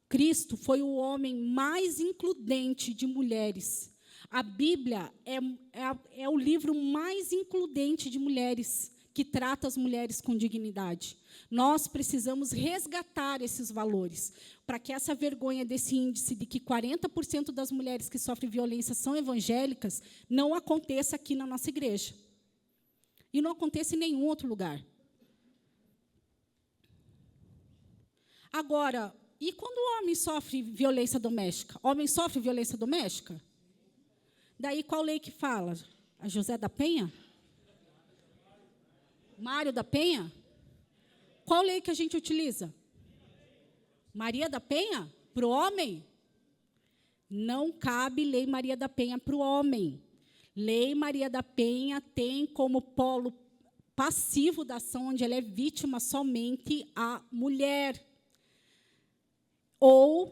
Cristo foi o homem mais includente de mulheres. A Bíblia é o livro mais includente de mulheres, que trata as mulheres com dignidade. Nós precisamos resgatar esses valores, para que essa vergonha desse índice de que 40% das mulheres que sofrem violência são evangélicas não aconteça aqui na nossa igreja. E não aconteça em nenhum outro lugar. Agora, e quando o homem sofre violência doméstica? Homem sofre violência doméstica? Daí, qual lei que fala? A José da Penha? Mário da Penha? Qual lei que a gente utiliza? Maria da Penha? Para o homem? Não cabe lei Maria da Penha para o homem. Lei Maria da Penha tem como polo passivo da ação, onde ela é vítima somente a mulher. Ou,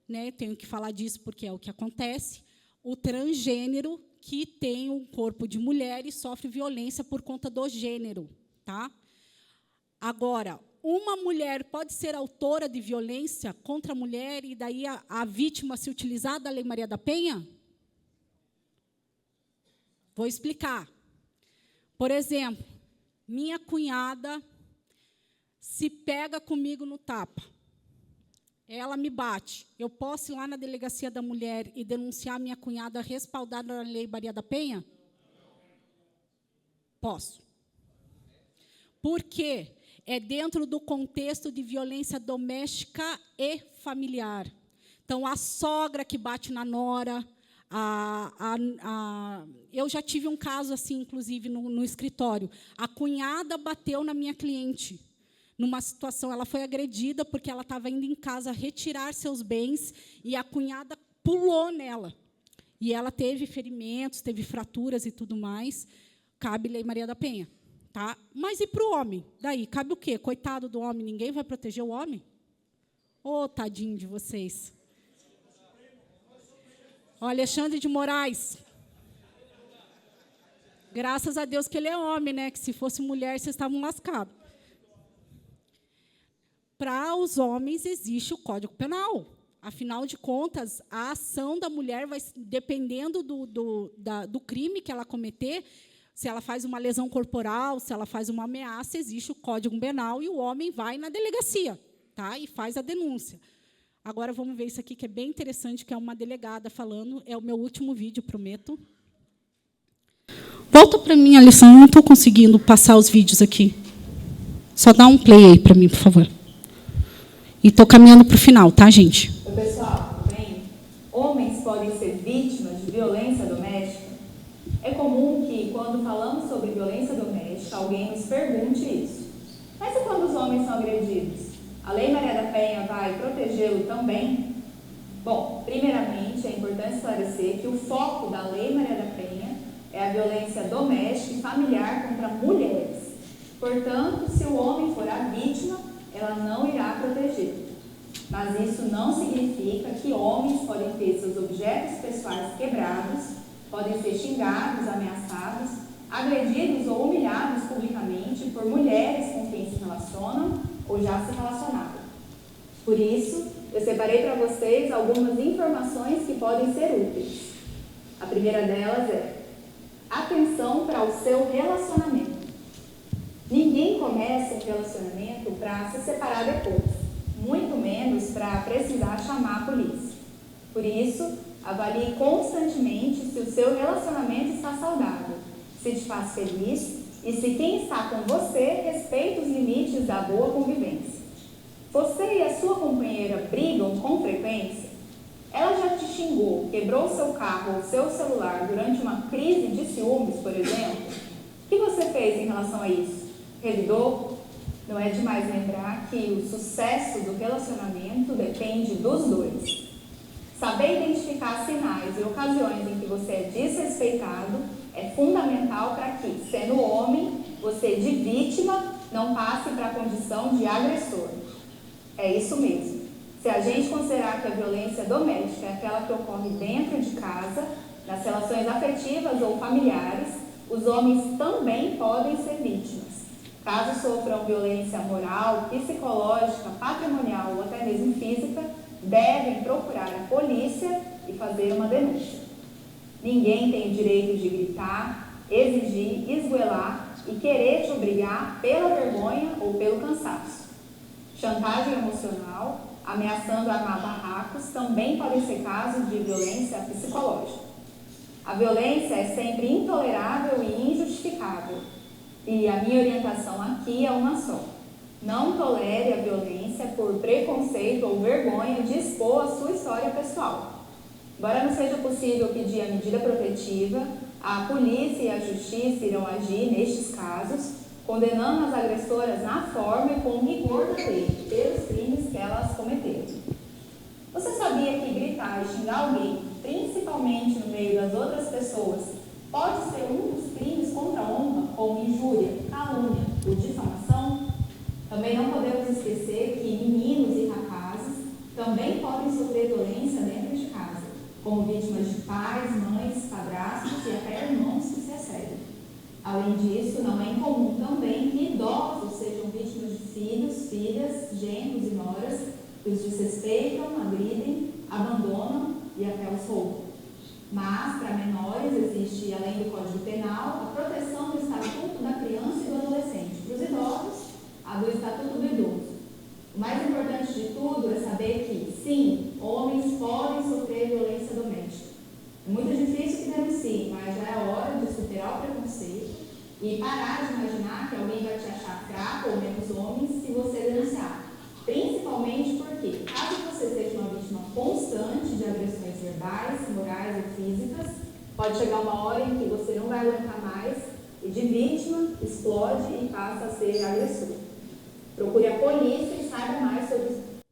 né, tenho que falar disso porque é o que acontece, o transgênero que tem um corpo de mulher e sofre violência por conta do gênero. Tá? Agora, uma mulher pode ser autora de violência contra a mulher e daí a vítima se utilizar da Lei Maria da Penha? Vou explicar. Por exemplo, minha cunhada se pega comigo no tapa. Ela me bate. Eu posso ir lá na delegacia da mulher e denunciar minha cunhada respaldada na Lei Maria da Penha? Posso. Por quê? É dentro do contexto de violência doméstica e familiar. Então, a sogra que bate na nora, eu já tive um caso assim, inclusive, no escritório. A cunhada bateu na minha cliente. Numa situação, ela foi agredida porque ela estava indo em casa retirar seus bens e a cunhada pulou nela. E ela teve ferimentos, teve fraturas e tudo mais. Cabe Lei Maria da Penha. Tá? Mas e para o homem? Daí, cabe o quê? Coitado do homem, ninguém vai proteger o homem? Ô, tadinho de vocês. Ó, Alexandre de Moraes. Graças a Deus que ele é homem, né? Que se fosse mulher, vocês estavam lascados. Para os homens existe o Código Penal. Afinal de contas, a ação da mulher vai, dependendo do crime que ela cometer, se ela faz uma lesão corporal, se ela faz uma ameaça, existe o Código Penal e o homem vai na delegacia, tá? E faz a denúncia. Agora vamos ver isso aqui, que é bem interessante, que é uma delegada falando. É o meu último vídeo, prometo. Volta para mim, Alessandra, não estou conseguindo passar os vídeos aqui. Só dá um play aí para mim, por favor. E estou caminhando para o final, tá, gente? Oi, pessoal, tudo bem? Homens podem ser vítimas de violência doméstica? É comum que, quando falamos sobre violência doméstica, alguém nos pergunte isso. Mas e quando os homens são agredidos? A Lei Maria da Penha vai protegê-lo também? Bom, primeiramente, é importante esclarecer que o foco da Lei Maria da Penha é a violência doméstica e familiar contra mulheres. Portanto, se o homem for a vítima, ela não irá protegê-lo. Mas isso não significa que homens podem ter seus objetos pessoais quebrados, podem ser xingados, ameaçados, agredidos ou humilhados publicamente por mulheres com quem se relacionam ou já se relacionaram. Por isso, eu separei para vocês algumas informações que podem ser úteis. A primeira delas é: atenção para o seu relacionamento. Ninguém começa um relacionamento para se separar depois, muito menos para precisar chamar a polícia. Por isso, avalie constantemente se o seu relacionamento está saudável, se te faz feliz e se quem está com você respeita os limites da boa convivência. Você e a sua companheira brigam com frequência? Ela já te xingou, quebrou seu carro ou seu celular durante uma crise de ciúmes, por exemplo? O que você fez em relação a isso? Revidou? Não é demais lembrar que o sucesso do relacionamento depende dos dois. Saber identificar sinais e ocasiões em que você é desrespeitado é fundamental para que, sendo homem, você de vítima não passe para a condição de agressor. É isso mesmo. Se a gente considerar que a violência doméstica é aquela que ocorre dentro de casa, nas relações afetivas ou familiares, os homens também podem ser vítimas. Caso sofram violência moral, psicológica, patrimonial ou até mesmo física, devem procurar a polícia e fazer uma denúncia. Ninguém tem o direito de gritar, exigir, esgoelar e querer te obrigar pela vergonha ou pelo cansaço. Chantagem emocional, ameaçando armar barracos, também podem ser casos de violência psicológica. A violência é sempre intolerável e injustificável. E a minha orientação aqui é uma só: não tolere a violência por preconceito ou vergonha de expor a sua história pessoal. Embora não seja possível pedir a medida protetiva, a polícia e a justiça irão agir nestes casos, condenando as agressoras na forma e com o rigor da lei pelos crimes que elas cometeram. Você sabia que gritar e xingar alguém, principalmente no meio das outras pessoas, pode ser um dos crimes contra a honra, como injúria, calúnia Também não podemos esquecer que meninos e rapazes também podem sofrer violência dentro de casa, como vítimas de pais, mães, padrastos e até irmãos que se excedem. Além disso, não é incomum também que idosos sejam vítimas de filhos, filhas, genros e noras que os desrespeitam, agridem, abandonam e até os roubam. Mas, para menores, existe, além do Código Penal, a proteção do Estatuto da Criança e do Adolescente. Para os idosos, a do Estatuto do Idoso. O mais importante de tudo é saber que, sim, homens podem sofrer violência doméstica. É muito difícil que denunciem, mas já é hora de superar o preconceito e parar de imaginar que alguém vai te achar fraco ou menos homem se você denunciar. Principalmente porque, caso você seja uma vítima constante de agressões verbais, morais ou físicas, pode chegar uma hora em que você não vai aguentar mais e de vítima explode e passa a ser agressor. Procure a polícia e saiba mais sobre isso.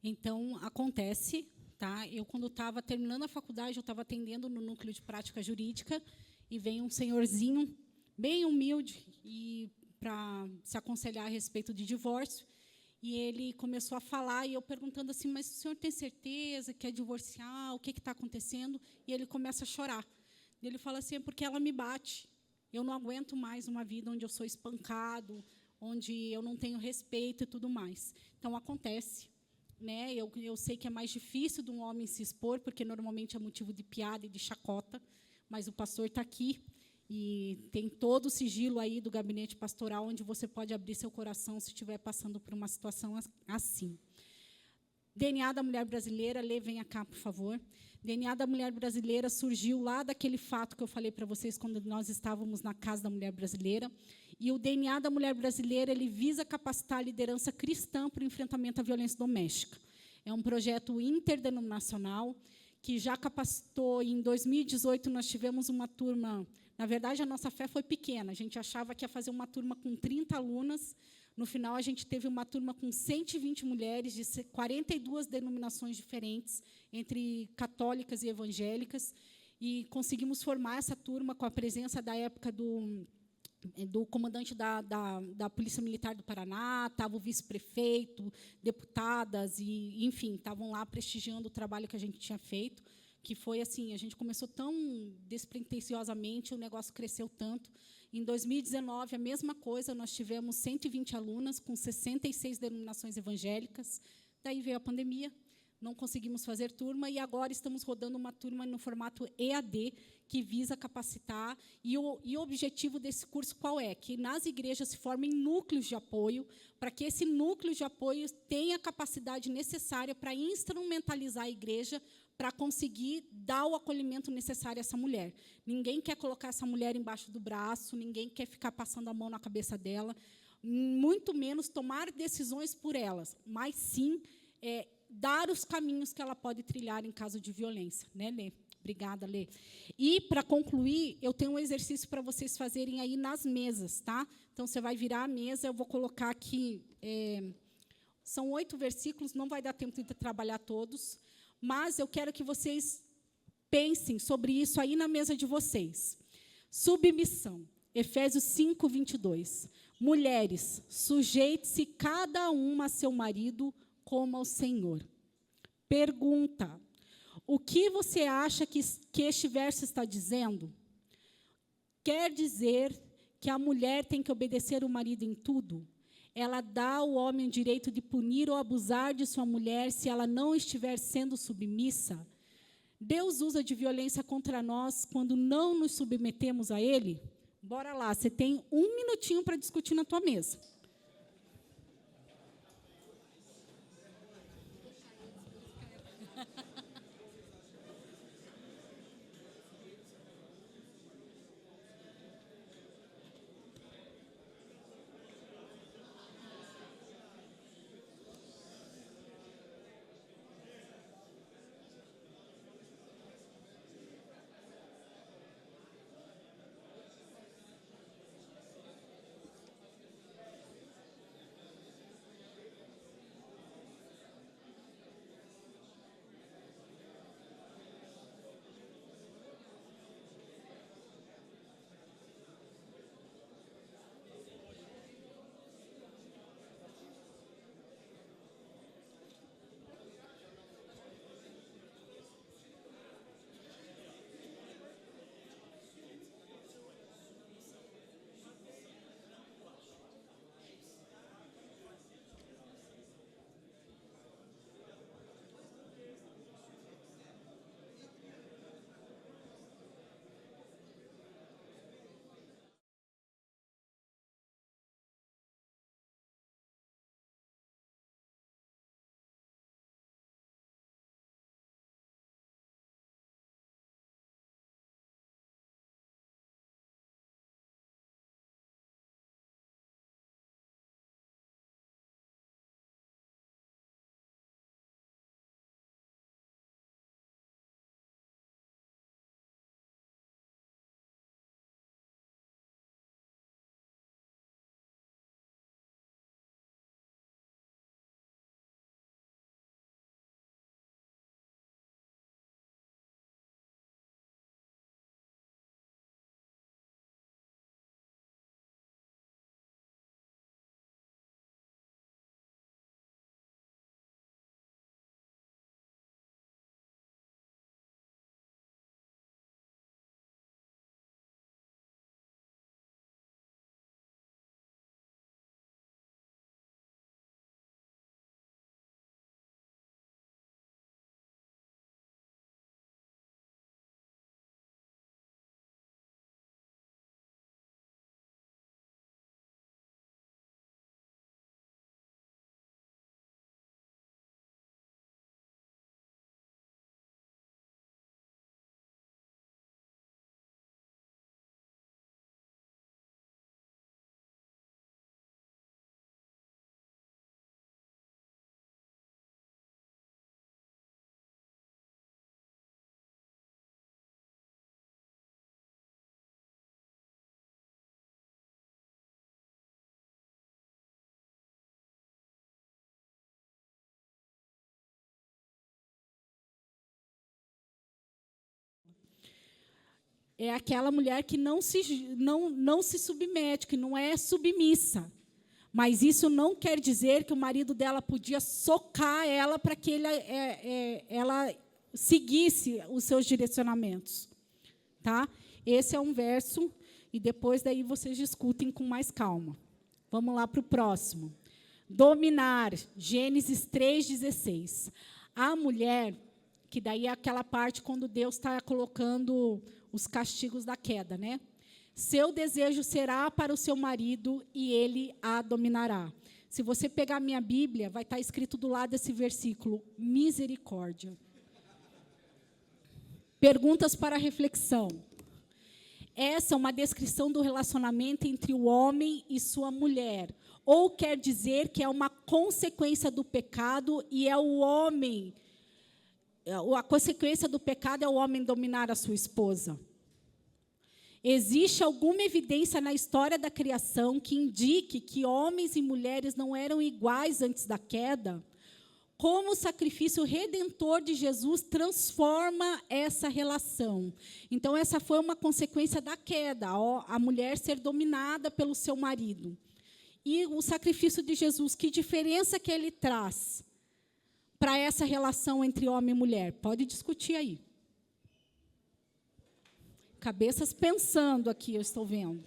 Então, acontece, tá? Eu, quando estava terminando a faculdade, eu estava atendendo no núcleo de prática jurídica e vem um senhorzinho bem humilde e para se aconselhar a respeito de divórcio. E ele começou a falar, e eu perguntando assim, mas o senhor tem certeza que quer divorciar? O que está acontecendo? E ele começa a chorar. E ele fala assim, é porque ela me bate. Eu não aguento mais uma vida onde eu sou espancado, onde eu não tenho respeito e tudo mais. Então, acontece. Né? Eu sei que é mais difícil de um homem se expor, porque normalmente é motivo de piada e de chacota, mas o pastor está aqui, e tem todo o sigilo aí do gabinete pastoral, onde você pode abrir seu coração se estiver passando por uma situação assim. DNA da Mulher Brasileira, Lê, venha cá, por favor. DNA da Mulher Brasileira surgiu lá daquele fato que eu falei para vocês quando nós estávamos na Casa da Mulher Brasileira. E o DNA da Mulher Brasileira ele visa capacitar a liderança cristã para o enfrentamento à violência doméstica. É um projeto interdenominacional que já capacitou. Em 2018, nós tivemos uma turma. Na verdade, a nossa fé foi pequena. A gente achava que ia fazer uma turma com 30 alunas. No final, a gente teve uma turma com 120 mulheres de 42 denominações diferentes, entre católicas e evangélicas, e conseguimos formar essa turma com a presença da época do comandante da Polícia Militar do Paraná, estava o vice-prefeito, deputadas, e, enfim, estavam lá prestigiando o trabalho que a gente tinha feito, que foi assim, a gente começou tão despretensiosamente, o negócio cresceu tanto. Em 2019, a mesma coisa, nós tivemos 120 alunas com 66 denominações evangélicas. Daí veio a pandemia, não conseguimos fazer turma, e agora estamos rodando uma turma no formato EAD, que visa capacitar. E o objetivo desse curso qual é? Que nas igrejas se formem núcleos de apoio, para que esse núcleo de apoio tenha a capacidade necessária para instrumentalizar a igreja, para conseguir dar o acolhimento necessário a essa mulher. Ninguém quer colocar essa mulher embaixo do braço, ninguém quer ficar passando a mão na cabeça dela, muito menos tomar decisões por elas, mas sim dar os caminhos que ela pode trilhar em caso de violência. Né, Lê? Obrigada, Lê. E, para concluir, eu tenho um exercício para vocês fazerem aí nas mesas. Tá? Então, você vai virar a mesa, eu vou colocar aqui... são 8 versículos, não vai dar tempo de trabalhar todos, mas eu quero que vocês pensem sobre isso aí na mesa de vocês. Submissão, Efésios 5, 22. Mulheres, sujeite-se cada uma a seu marido como ao Senhor. Pergunta, o que você acha que este verso está dizendo? Quer dizer que a mulher tem que obedecer o marido em tudo? Ela dá ao homem o direito de punir ou abusar de sua mulher se ela não estiver sendo submissa? Deus usa de violência contra nós quando não nos submetemos a Ele? Bora lá, você tem 1 minutinho para discutir na tua mesa. é aquela mulher que não se submete, que não é submissa. Mas isso não quer dizer que o marido dela podia socar ela para que ela seguisse os seus direcionamentos. Tá? Esse é um verso, e depois daí vocês discutem com mais calma. Vamos lá para o próximo. Dominar, Gênesis 3,16. A mulher, que daí é aquela parte quando Deus está colocando os castigos da queda, né? Seu desejo será para o seu marido e ele a dominará. Se você pegar a minha Bíblia, vai estar escrito do lado desse versículo, misericórdia. Perguntas para reflexão. Essa é uma descrição do relacionamento entre o homem e sua mulher. Ou quer dizer que é uma consequência do pecado e é o homem... A consequência do pecado é o homem dominar a sua esposa. Existe alguma evidência na história da criação que indique que homens e mulheres não eram iguais antes da queda? Como o sacrifício redentor de Jesus transforma essa relação? Então, essa foi uma consequência da queda, a mulher ser dominada pelo seu marido. E o sacrifício de Jesus, que diferença que ele traz para essa relação entre homem e mulher? Pode discutir aí. Cabeças pensando aqui, eu estou vendo.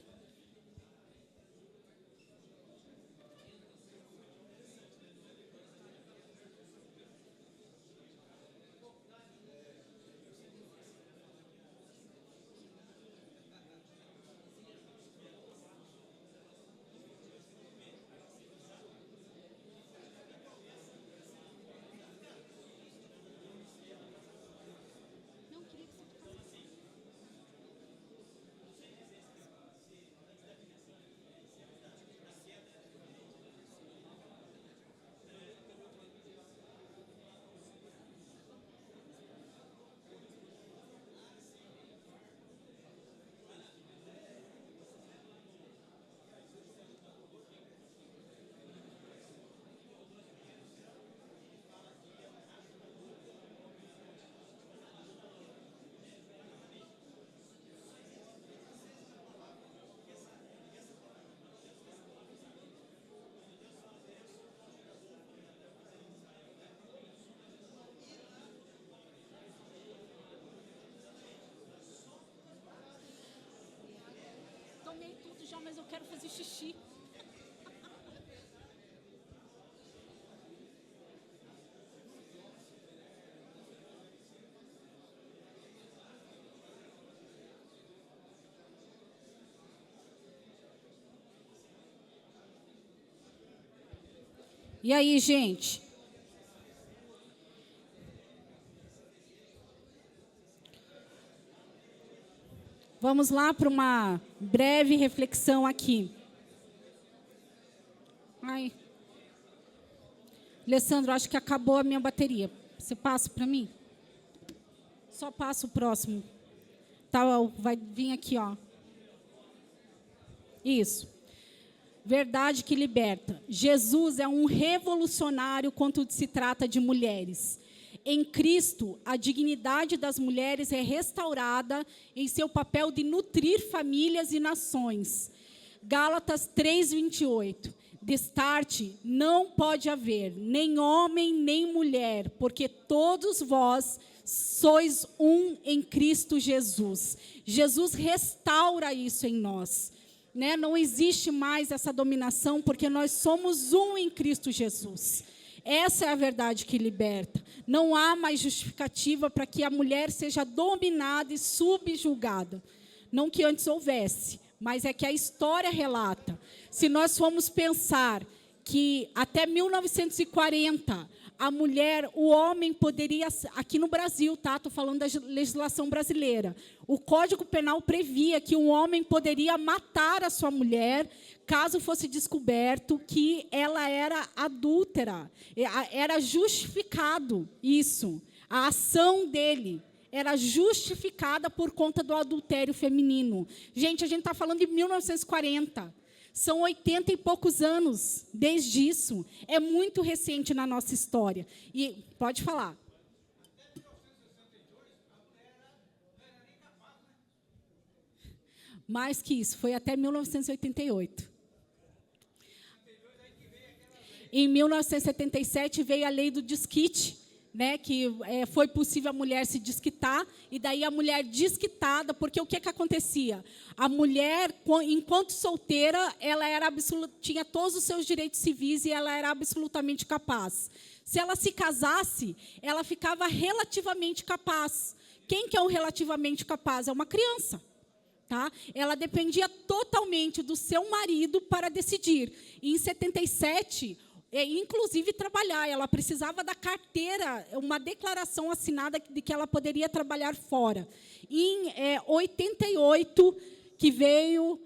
Tomei tudo já, mas eu quero fazer xixi. E aí, gente? Vamos lá para uma breve reflexão aqui. Ai. Alessandro, acho que acabou a minha bateria. Você passa para mim? Só passa o próximo. Tá, vai vir aqui, ó. Isso. Verdade que liberta. Jesus é um revolucionário quando se trata de mulheres. Em Cristo, a dignidade das mulheres é restaurada em seu papel de nutrir famílias e nações. Gálatas 3:28. Destarte não pode haver nem homem nem mulher, porque todos vós sois um em Cristo Jesus. Jesus restaura isso em nós. Né? Não existe mais essa dominação, porque nós somos um em Cristo Jesus. Essa é a verdade que liberta. Não há mais justificativa para que a mulher seja dominada e subjugada. Não que antes houvesse, mas é que a história relata. Se nós formos pensar que até 1940, a mulher, o homem poderia, aqui no Brasil, tá? Estou falando da legislação brasileira. O Código Penal previa que um homem poderia matar a sua mulher caso fosse descoberto que ela era adúltera. Era justificado isso. A ação dele era justificada por conta do adultério feminino. Gente, a gente está falando de 1940. São 80 e poucos anos desde isso. É muito recente na nossa história. E pode falar. Mais que isso, foi até 1988. Em 1977 veio a lei do desquite, né, que foi possível a mulher se desquitar, e daí a mulher desquitada, porque o que acontecia? A mulher, enquanto solteira, ela tinha todos os seus direitos civis e ela era absolutamente capaz. Se ela se casasse, ela ficava relativamente capaz. Quem que é o relativamente capaz? É uma criança. Tá? Ela dependia totalmente do seu marido para decidir. E em 77, inclusive trabalhar, ela precisava da carteira, uma declaração assinada de que ela poderia trabalhar fora. Em 88, que veio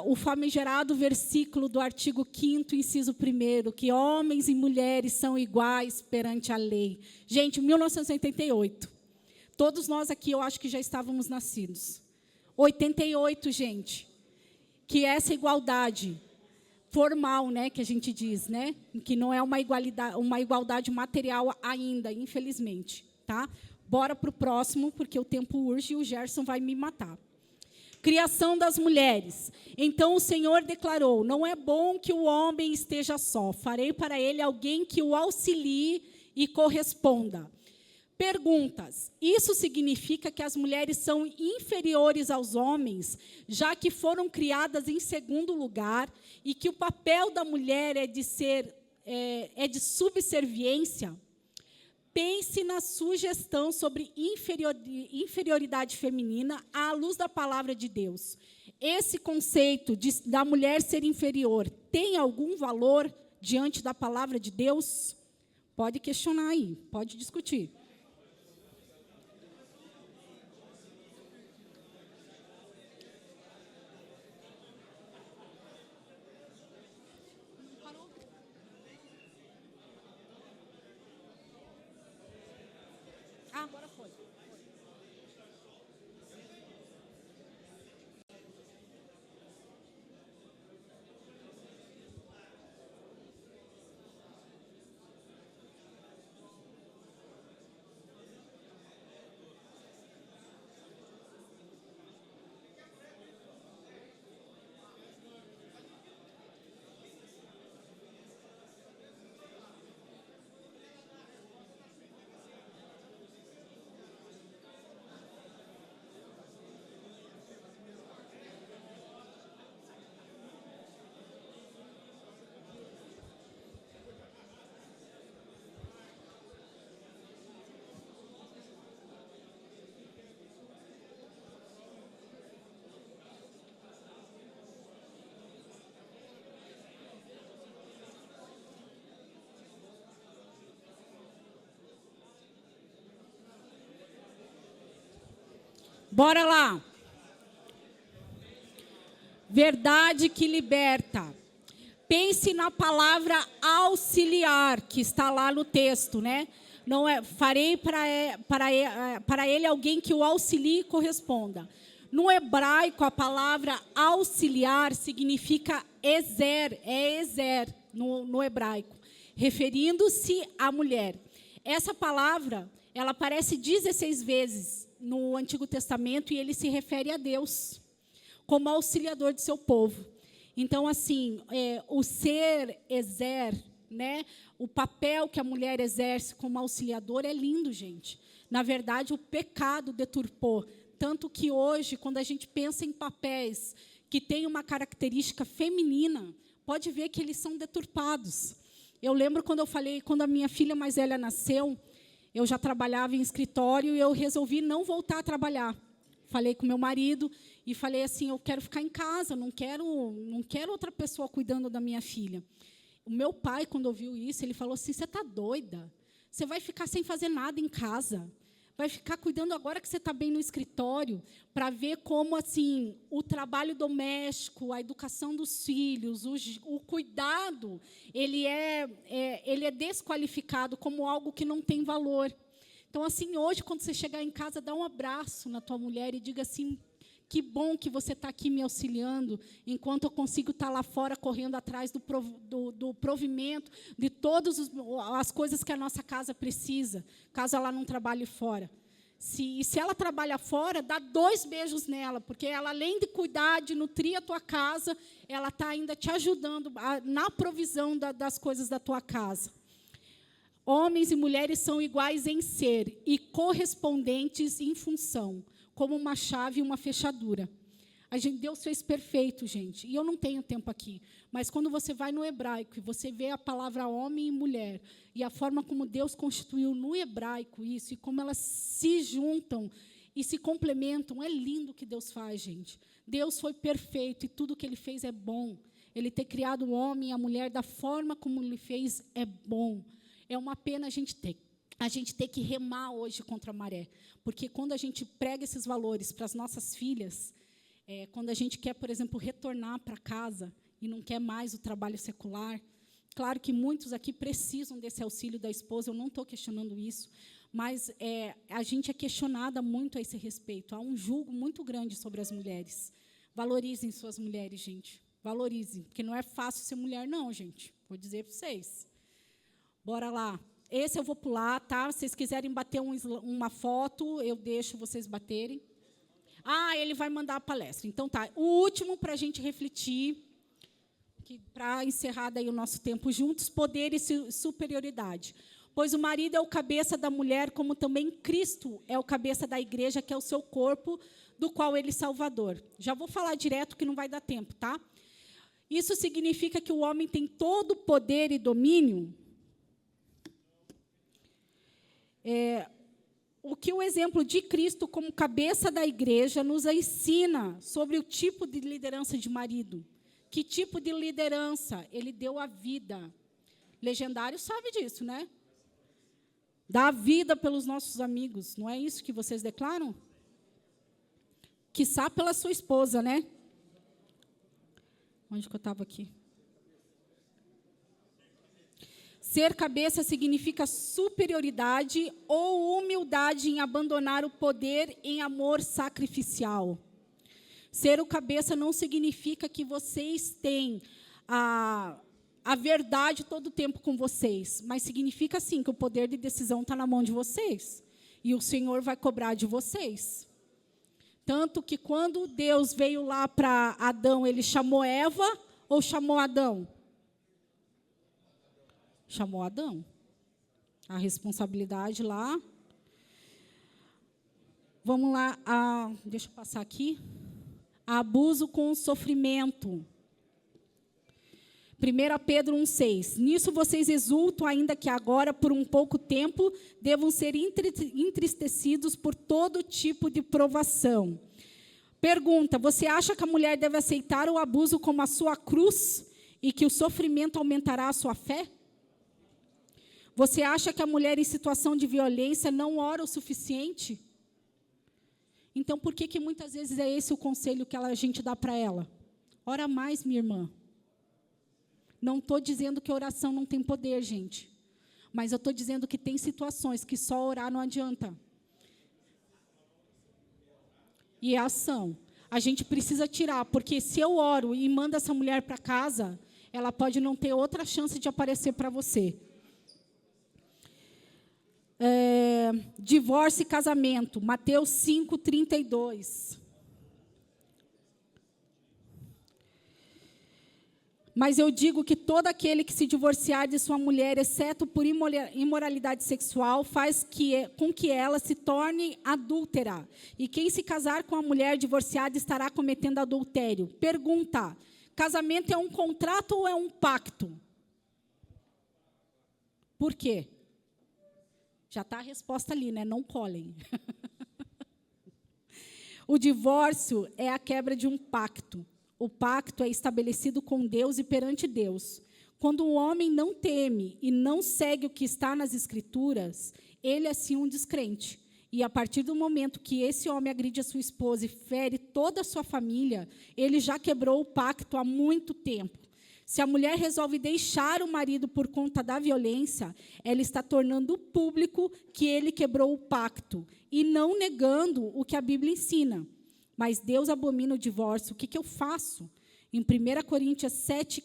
o famigerado versículo do artigo 5º, inciso 1º, que homens e mulheres são iguais perante a lei. Gente, 1988. Todos nós aqui, eu acho que já estávamos nascidos. 88, gente, que essa igualdade formal, né, que a gente diz, né, que não é uma igualdade material ainda, infelizmente, tá? Bora para o próximo, porque o tempo urge e o Gerson vai me matar. Criação das mulheres. Então o Senhor declarou: não é bom que o homem esteja só, farei para ele alguém que o auxilie e corresponda. Perguntas. Isso significa que as mulheres são inferiores aos homens, já que foram criadas em segundo lugar, e que o papel da mulher é de subserviência? Pense na sugestão sobre inferioridade feminina à luz da palavra de Deus. Esse conceito da mulher ser inferior tem algum valor diante da palavra de Deus? Pode questionar aí, pode discutir. Agora foi. Bora lá. Verdade que liberta. Pense na palavra auxiliar, que está lá no texto, né? Não é, farei para ele alguém que o auxilie e corresponda. No hebraico, a palavra auxiliar significa ezer, no hebraico, referindo-se à mulher. Essa palavra, ela aparece 16 vezes no Antigo Testamento e ele se refere a Deus como auxiliador de seu povo. Então, assim, o ser ezer, né, o papel que a mulher exerce como auxiliadora é lindo, gente. Na verdade, o pecado deturpou. Tanto que hoje, quando a gente pensa em papéis que têm uma característica feminina, pode ver que eles são deturpados. Eu lembro quando a minha filha mais velha nasceu, eu já trabalhava em escritório e eu resolvi não voltar a trabalhar. Falei com meu marido e falei assim, eu quero ficar em casa, não quero outra pessoa cuidando da minha filha. O meu pai, quando ouviu isso, ele falou assim, você está doida? Você vai ficar sem fazer nada em casa. Vai ficar cuidando agora que você está bem no escritório, para ver como assim, o trabalho doméstico, a educação dos filhos, o cuidado, ele é desqualificado como algo que não tem valor. Então, assim, hoje, quando você chegar em casa, dá um abraço na tua mulher e diga assim, que bom que você está aqui me auxiliando, enquanto eu consigo estar lá fora correndo atrás do provimento, de todas as coisas que a nossa casa precisa, caso ela não trabalhe fora. Se ela trabalha fora, dá 2 beijos nela, porque ela, além de cuidar, de nutrir a tua casa, ela está ainda te ajudando na provisão das coisas da tua casa. Homens e mulheres são iguais em ser e correspondentes em função, como uma chave e uma fechadura. Deus fez perfeito, gente. E eu não tenho tempo aqui. Mas quando você vai no hebraico e você vê a palavra homem e mulher, e a forma como Deus constituiu no hebraico isso, e como elas se juntam e se complementam, é lindo o que Deus faz, gente. Deus foi perfeito e tudo que Ele fez é bom. Ele ter criado o homem e a mulher da forma como Ele fez é bom. É uma pena a gente ter que remar hoje contra a maré. Porque quando a gente prega esses valores para as nossas filhas, quando a gente quer, por exemplo, retornar para casa e não quer mais o trabalho secular, claro que muitos aqui precisam desse auxílio da esposa, eu não estou questionando isso, mas a gente é questionada muito a esse respeito. Há um julgo muito grande sobre as mulheres. Valorizem suas mulheres, gente. Valorizem, porque não é fácil ser mulher, não, gente. Vou dizer para vocês. Bora lá. Esse eu vou pular, tá? Se vocês quiserem bater uma foto, eu deixo vocês baterem. Ele vai mandar a palestra. Então, tá. O último, para a gente refletir, para encerrar daí o nosso tempo juntos, poder e superioridade. Pois o marido é o cabeça da mulher, como também Cristo é o cabeça da igreja, que é o seu corpo, do qual ele é Salvador. Já vou falar direto, que não vai dar tempo, tá? Isso significa que o homem tem todo o poder e domínio. O que o exemplo de Cristo como cabeça da igreja nos ensina sobre o tipo de liderança de marido. Que tipo de liderança? Ele deu a vida. Legendário sabe disso, né? Dá a vida pelos nossos amigos. Não é isso que vocês declaram? Quiçá pela sua esposa, né? Onde que eu estava aqui? Ser cabeça significa superioridade ou humildade em abandonar o poder em amor sacrificial. Ser o cabeça não significa que vocês têm a verdade todo o tempo com vocês, mas significa, sim, que o poder de decisão está na mão de vocês. E o Senhor vai cobrar de vocês. Tanto que, quando Deus veio lá para Adão, Ele chamou Eva ou chamou Adão? Chamou Adão. A responsabilidade lá. Vamos lá. Deixa eu passar aqui. Abuso com sofrimento. 1 Pedro 1,6. Nisso vocês exultam, ainda que agora, por um pouco tempo, devam ser entristecidos por todo tipo de provação. Pergunta: você acha que a mulher deve aceitar o abuso como a sua cruz e que o sofrimento aumentará a sua fé? Você acha que a mulher em situação de violência não ora o suficiente? Então, por que muitas vezes é esse o conselho que a gente dá para ela? Ora mais, minha irmã. Não estou dizendo que oração não tem poder, gente. Mas eu estou dizendo que tem situações que só orar não adianta. E é ação. A gente precisa tirar, porque se eu oro e mando essa mulher para casa, ela pode não ter outra chance de aparecer para você. Divórcio e casamento, Mateus 5:32. Mas eu digo que todo aquele que se divorciar de sua mulher, exceto por imoralidade sexual, faz com que ela se torne adúltera. E quem se casar com a mulher divorciada estará cometendo adultério. Pergunta: casamento é um contrato ou é um pacto? Por quê? Já está a resposta ali, né? Não colhem. O divórcio é a quebra de um pacto. O pacto é estabelecido com Deus e perante Deus. Quando o homem não teme e não segue o que está nas Escrituras, ele é sim um descrente. E a partir do momento que esse homem agride a sua esposa e fere toda a sua família, ele já quebrou o pacto há muito tempo. Se a mulher resolve deixar o marido por conta da violência, ela está tornando público que ele quebrou o pacto e não negando o que a Bíblia ensina. Mas Deus abomina o divórcio. O que eu faço? Em 1 Coríntios 7,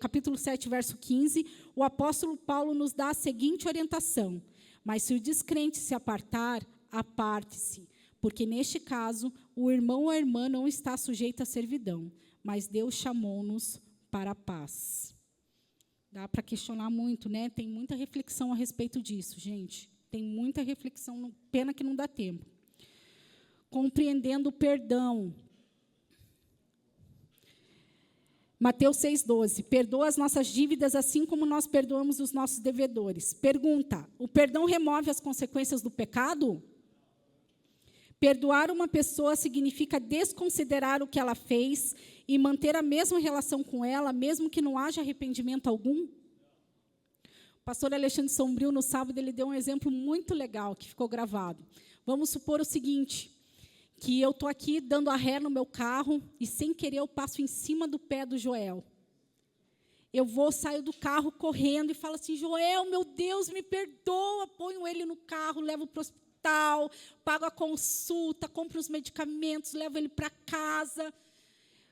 capítulo 7, verso 15, o apóstolo Paulo nos dá a seguinte orientação: Mas se o descrente se apartar, aparte-se, porque neste caso o irmão ou a irmã não está sujeito à servidão, mas Deus chamou-nos para a paz. Dá para questionar muito, né? Tem muita reflexão a respeito disso, gente. Tem muita reflexão, pena que não dá tempo. Compreendendo o perdão. Mateus 6,12. Perdoa as nossas dívidas assim como nós perdoamos os nossos devedores. Pergunta: o perdão remove as consequências do pecado? Perdoar uma pessoa significa desconsiderar o que ela fez e manter a mesma relação com ela, mesmo que não haja arrependimento algum? O pastor Alexandre Sombrio, no sábado, ele deu um exemplo muito legal, que ficou gravado. Vamos supor o seguinte, que eu estou aqui dando a ré no meu carro e, sem querer, eu passo em cima do pé do Joel. Saio do carro correndo e falo assim: Joel, meu Deus, me perdoa. Ponho ele no carro, levo para o hospital, pago a consulta, compro os medicamentos, levo ele para casa.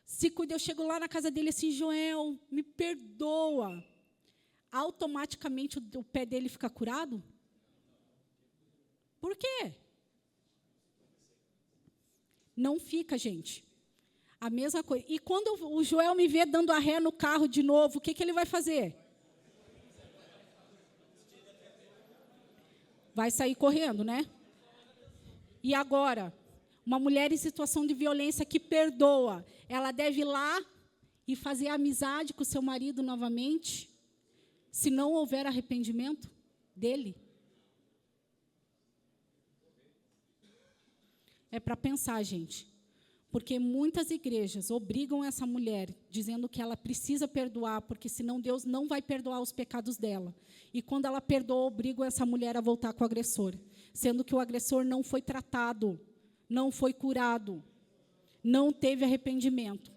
Se cuida, eu chego lá na casa dele assim: Joel, me perdoa. Automaticamente o pé dele fica curado? Por quê? Não fica, gente. A mesma coisa. E quando o Joel me vê dando a ré no carro de novo, o que ele vai fazer? Vai sair correndo, né? E agora, uma mulher em situação de violência que perdoa, ela deve ir lá e fazer amizade com o seu marido novamente, se não houver arrependimento dele? É para pensar, gente. Porque muitas igrejas obrigam essa mulher, dizendo que ela precisa perdoar, porque senão Deus não vai perdoar os pecados dela. E quando ela perdoa, obrigam essa mulher a voltar com o agressor, sendo que o agressor não foi tratado, não foi curado, não teve arrependimento.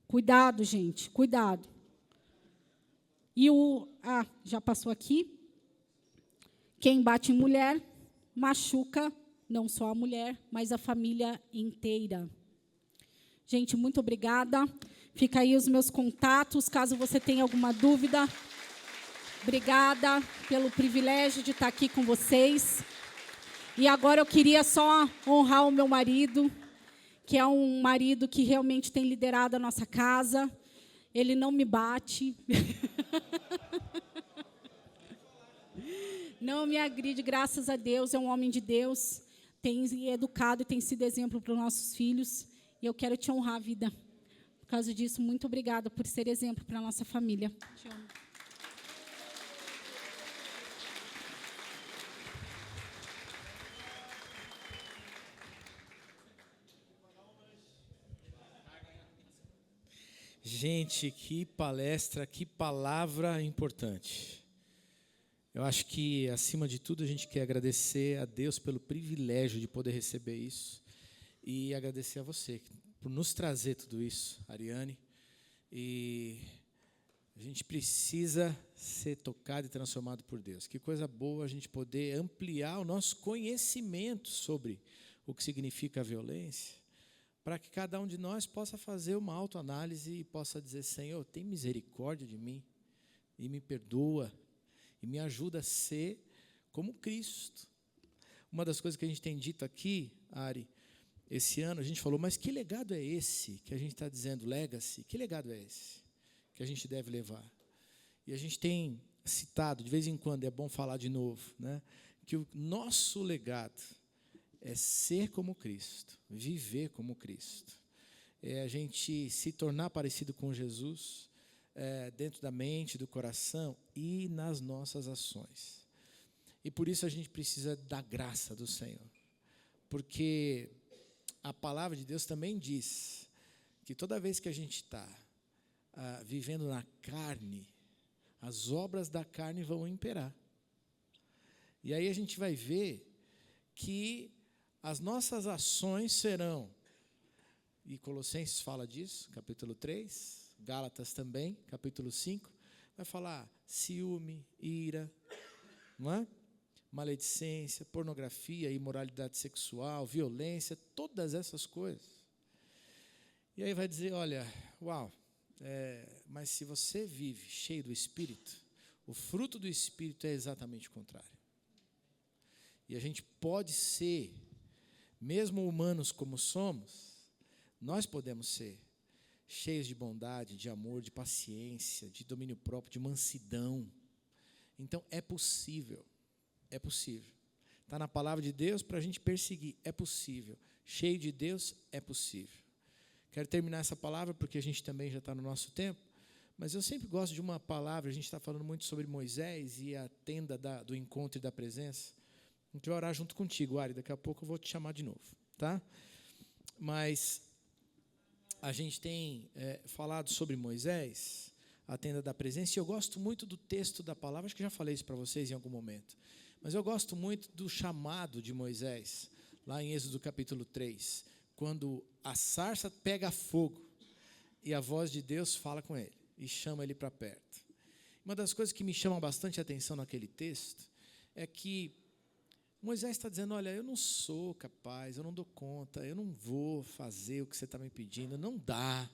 Cuidado, gente, cuidado. E já passou aqui. Quem bate em mulher, machuca não só a mulher, mas a família inteira. Gente, muito obrigada. Fica aí os meus contatos, caso você tenha alguma dúvida. Obrigada pelo privilégio de estar aqui com vocês. E agora eu queria só honrar o meu marido, que é um marido que realmente tem liderado a nossa casa. Ele não me bate. Não me agride, graças a Deus, é um homem de Deus. Tem educado e tem sido exemplo para os nossos filhos. E eu quero te honrar a vida. Por causa disso, muito obrigada por ser exemplo para a nossa família. Te amo. Gente, que palestra, que palavra importante. Eu acho que, acima de tudo, a gente quer agradecer a Deus pelo privilégio de poder receber isso e agradecer a você por nos trazer tudo isso, Ariane. E a gente precisa ser tocado e transformado por Deus. Que coisa boa a gente poder ampliar o nosso conhecimento sobre o que significa a violência, para que cada um de nós possa fazer uma autoanálise e possa dizer: Senhor, tem misericórdia de mim e me perdoa. E me ajuda a ser como Cristo. Uma das coisas que a gente tem dito aqui, Ari, esse ano, a gente falou: mas que legado é esse que a gente está dizendo, legacy? Que legado é esse que a gente deve levar? E a gente tem citado, de vez em quando, é bom falar de novo, né, que o nosso legado é ser como Cristo, viver como Cristo. É a gente se tornar parecido com Jesus, dentro da mente, do coração e nas nossas ações. E por isso a gente precisa da graça do Senhor. Porque a palavra de Deus também diz que toda vez que a gente está vivendo na carne, as obras da carne vão imperar. E aí a gente vai ver que as nossas ações serão, e Colossenses fala disso, capítulo 3, Gálatas também, capítulo 5, vai falar ciúme, ira, não é? Maledicência, pornografia, imoralidade sexual, violência, todas essas coisas. E aí vai dizer: olha, uau, mas se você vive cheio do Espírito, o fruto do Espírito é exatamente o contrário. E a gente pode ser, mesmo humanos como somos, nós podemos ser cheios de bondade, de amor, de paciência, de domínio próprio, de mansidão. Então, é possível. É possível. Está na palavra de Deus para a gente perseguir. É possível. Cheio de Deus, é possível. Quero terminar essa palavra, porque a gente também já está no nosso tempo, mas eu sempre gosto de uma palavra. A gente está falando muito sobre Moisés e a tenda do encontro e da presença. A gente vai orar junto contigo, Ari. Daqui a pouco eu vou te chamar de novo, tá? Mas a gente tem falado sobre Moisés, a tenda da presença, e eu gosto muito do texto da palavra. Acho que já falei isso para vocês em algum momento. Mas eu gosto muito do chamado de Moisés, lá em Êxodo capítulo 3, quando a sarça pega fogo e a voz de Deus fala com ele e chama ele para perto. Uma das coisas que me chama bastante atenção naquele texto é que Moisés está dizendo: olha, eu não sou capaz, eu não dou conta, eu não vou fazer o que você está me pedindo, não dá,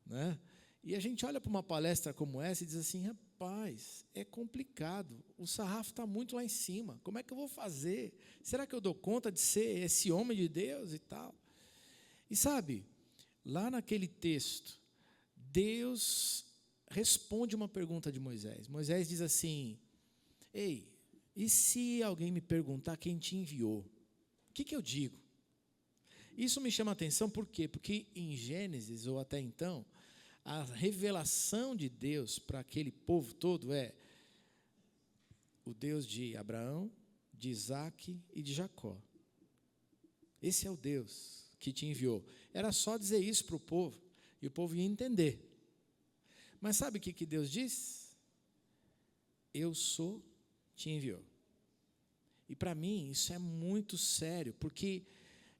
né? E a gente olha para uma palestra como essa e diz assim: rapaz, é complicado, o sarrafo está muito lá em cima, como é que eu vou fazer? Será que eu dou conta de ser esse homem de Deus e tal? E sabe, lá naquele texto, Deus responde uma pergunta de Moisés. Moisés diz assim: ei, e se alguém me perguntar quem te enviou, o que eu digo? Isso me chama a atenção, por quê? Porque em Gênesis, ou até então, a revelação de Deus para aquele povo todo é o Deus de Abraão, de Isaac e de Jacó. Esse é o Deus que te enviou. Era só dizer isso para o povo, e o povo ia entender. Mas sabe o que Deus diz? Eu sou, te enviou. E para mim isso é muito sério, porque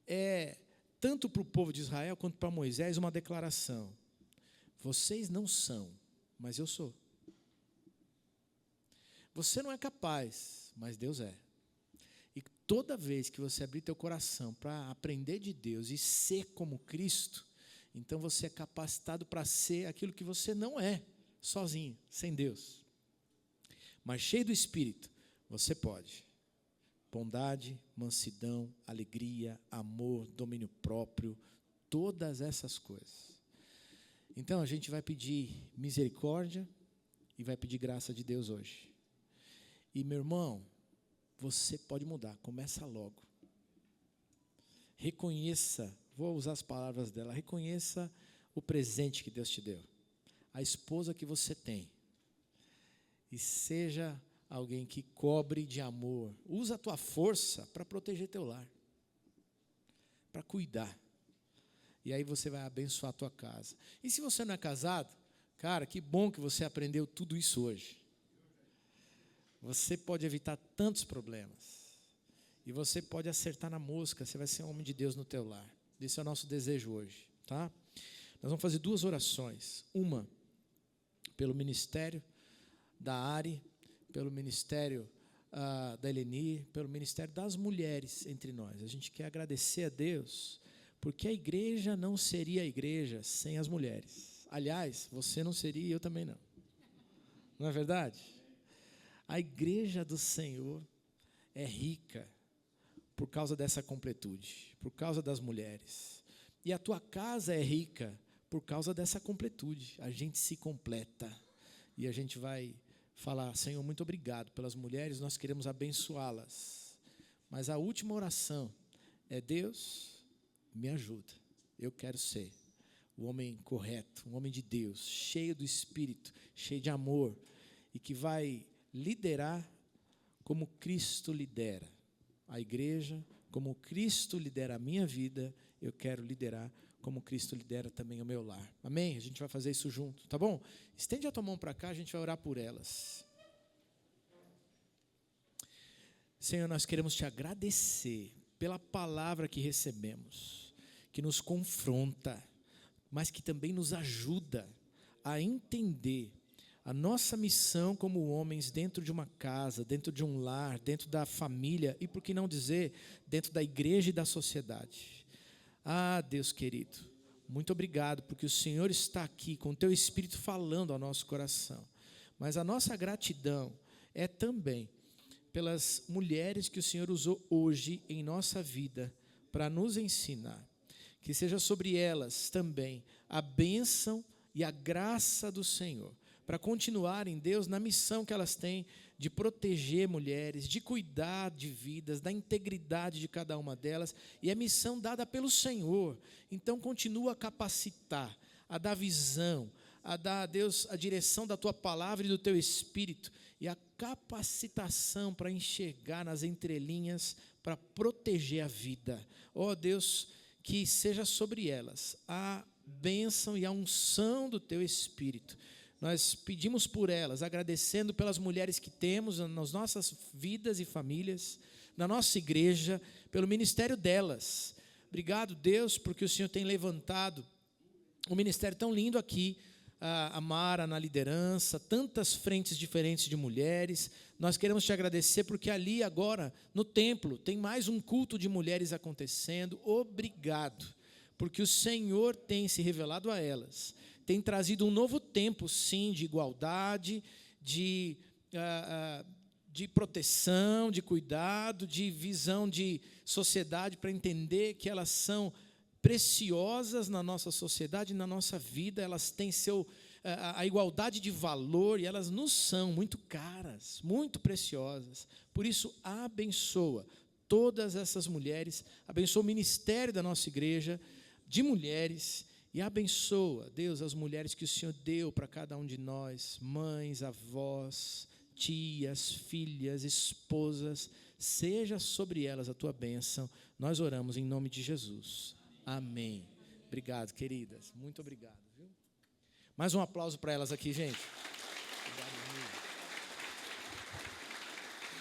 é tanto para o povo de Israel quanto para Moisés uma declaração: vocês não são, mas eu sou. Você não é capaz, mas Deus é. E toda vez que você abrir teu coração para aprender de Deus e ser como Cristo, então você é capacitado para ser aquilo que você não é, sozinho, sem Deus. Mas cheio do Espírito, você pode. Bondade, mansidão, alegria, amor, domínio próprio, todas essas coisas. Então a gente vai pedir misericórdia e vai pedir graça de Deus hoje. E meu irmão, você pode mudar, começa logo. Reconheça, vou usar as palavras dela, reconheça o presente que Deus te deu, a esposa que você tem, e seja alguém que cobre de amor. Usa a tua força para proteger teu lar, para cuidar. E aí você vai abençoar a tua casa. E se você não é casado, cara, que bom que você aprendeu tudo isso hoje. Você pode evitar tantos problemas. E você pode acertar na mosca, você vai ser um homem de Deus no teu lar. Esse é o nosso desejo hoje, tá? Nós vamos fazer 2 orações. Uma, pelo ministério da Ari, pelo ministério da Eleni, pelo ministério das mulheres entre nós. A gente quer agradecer a Deus, porque a igreja não seria a igreja sem as mulheres. Aliás, você não seria e eu também não. Não é verdade? A igreja do Senhor é rica por causa dessa completude, por causa das mulheres. E a tua casa é rica por causa dessa completude. A gente se completa. E a gente vai falar: Senhor, muito obrigado pelas mulheres, nós queremos abençoá-las. Mas a última oração é: Deus, me ajuda. Eu quero ser o homem correto, um homem de Deus, cheio do Espírito, cheio de amor, e que vai liderar como Cristo lidera a igreja, como Cristo lidera a minha vida. Eu quero liderar como Cristo lidera também o meu lar. Amém? A gente vai fazer isso junto, tá bom? Estende a tua mão para cá, a gente vai orar por elas. Senhor, nós queremos te agradecer pela palavra que recebemos, que nos confronta, mas que também nos ajuda a entender a nossa missão como homens dentro de uma casa, dentro de um lar, dentro da família e, por que não dizer, dentro da igreja e da sociedade. Ah, Deus querido, muito obrigado, porque o Senhor está aqui com o teu Espírito falando ao nosso coração. Mas a nossa gratidão é também pelas mulheres que o Senhor usou hoje em nossa vida para nos ensinar. Que seja sobre elas também a bênção e a graça do Senhor, para continuarem, Deus, na missão que elas têm de proteger mulheres, de cuidar de vidas, da integridade de cada uma delas, e é missão dada pelo Senhor. Então, continua a capacitar, a dar visão, a dar, Deus, a direção da Tua palavra e do Teu Espírito, e a capacitação para enxergar nas entrelinhas, para proteger a vida. Ó Deus, que seja sobre elas a bênção e a unção do Teu Espírito. Nós pedimos por elas, agradecendo pelas mulheres que temos nas nossas vidas e famílias, na nossa igreja, pelo ministério delas. Obrigado, Deus, porque o Senhor tem levantado um ministério tão lindo aqui, a Mara na liderança, tantas frentes diferentes de mulheres. Nós queremos te agradecer porque ali agora, no templo, tem mais um culto de mulheres acontecendo. Obrigado, porque o Senhor tem se revelado a elas, tem trazido um novo tempo, sim, de igualdade, de proteção, de cuidado, de visão de sociedade, para entender que elas são preciosas na nossa sociedade, na nossa vida. Elas têm a igualdade de valor e elas nos são muito caras, muito preciosas. Por isso, abençoa todas essas mulheres, abençoa o ministério da nossa igreja de mulheres e abençoa, Deus, as mulheres que o Senhor deu para cada um de nós, mães, avós, tias, filhas, esposas. Seja sobre elas a Tua bênção. Nós oramos em nome de Jesus. Amém. Obrigado, queridas. Muito obrigado. Viu? Mais um aplauso para elas aqui, gente.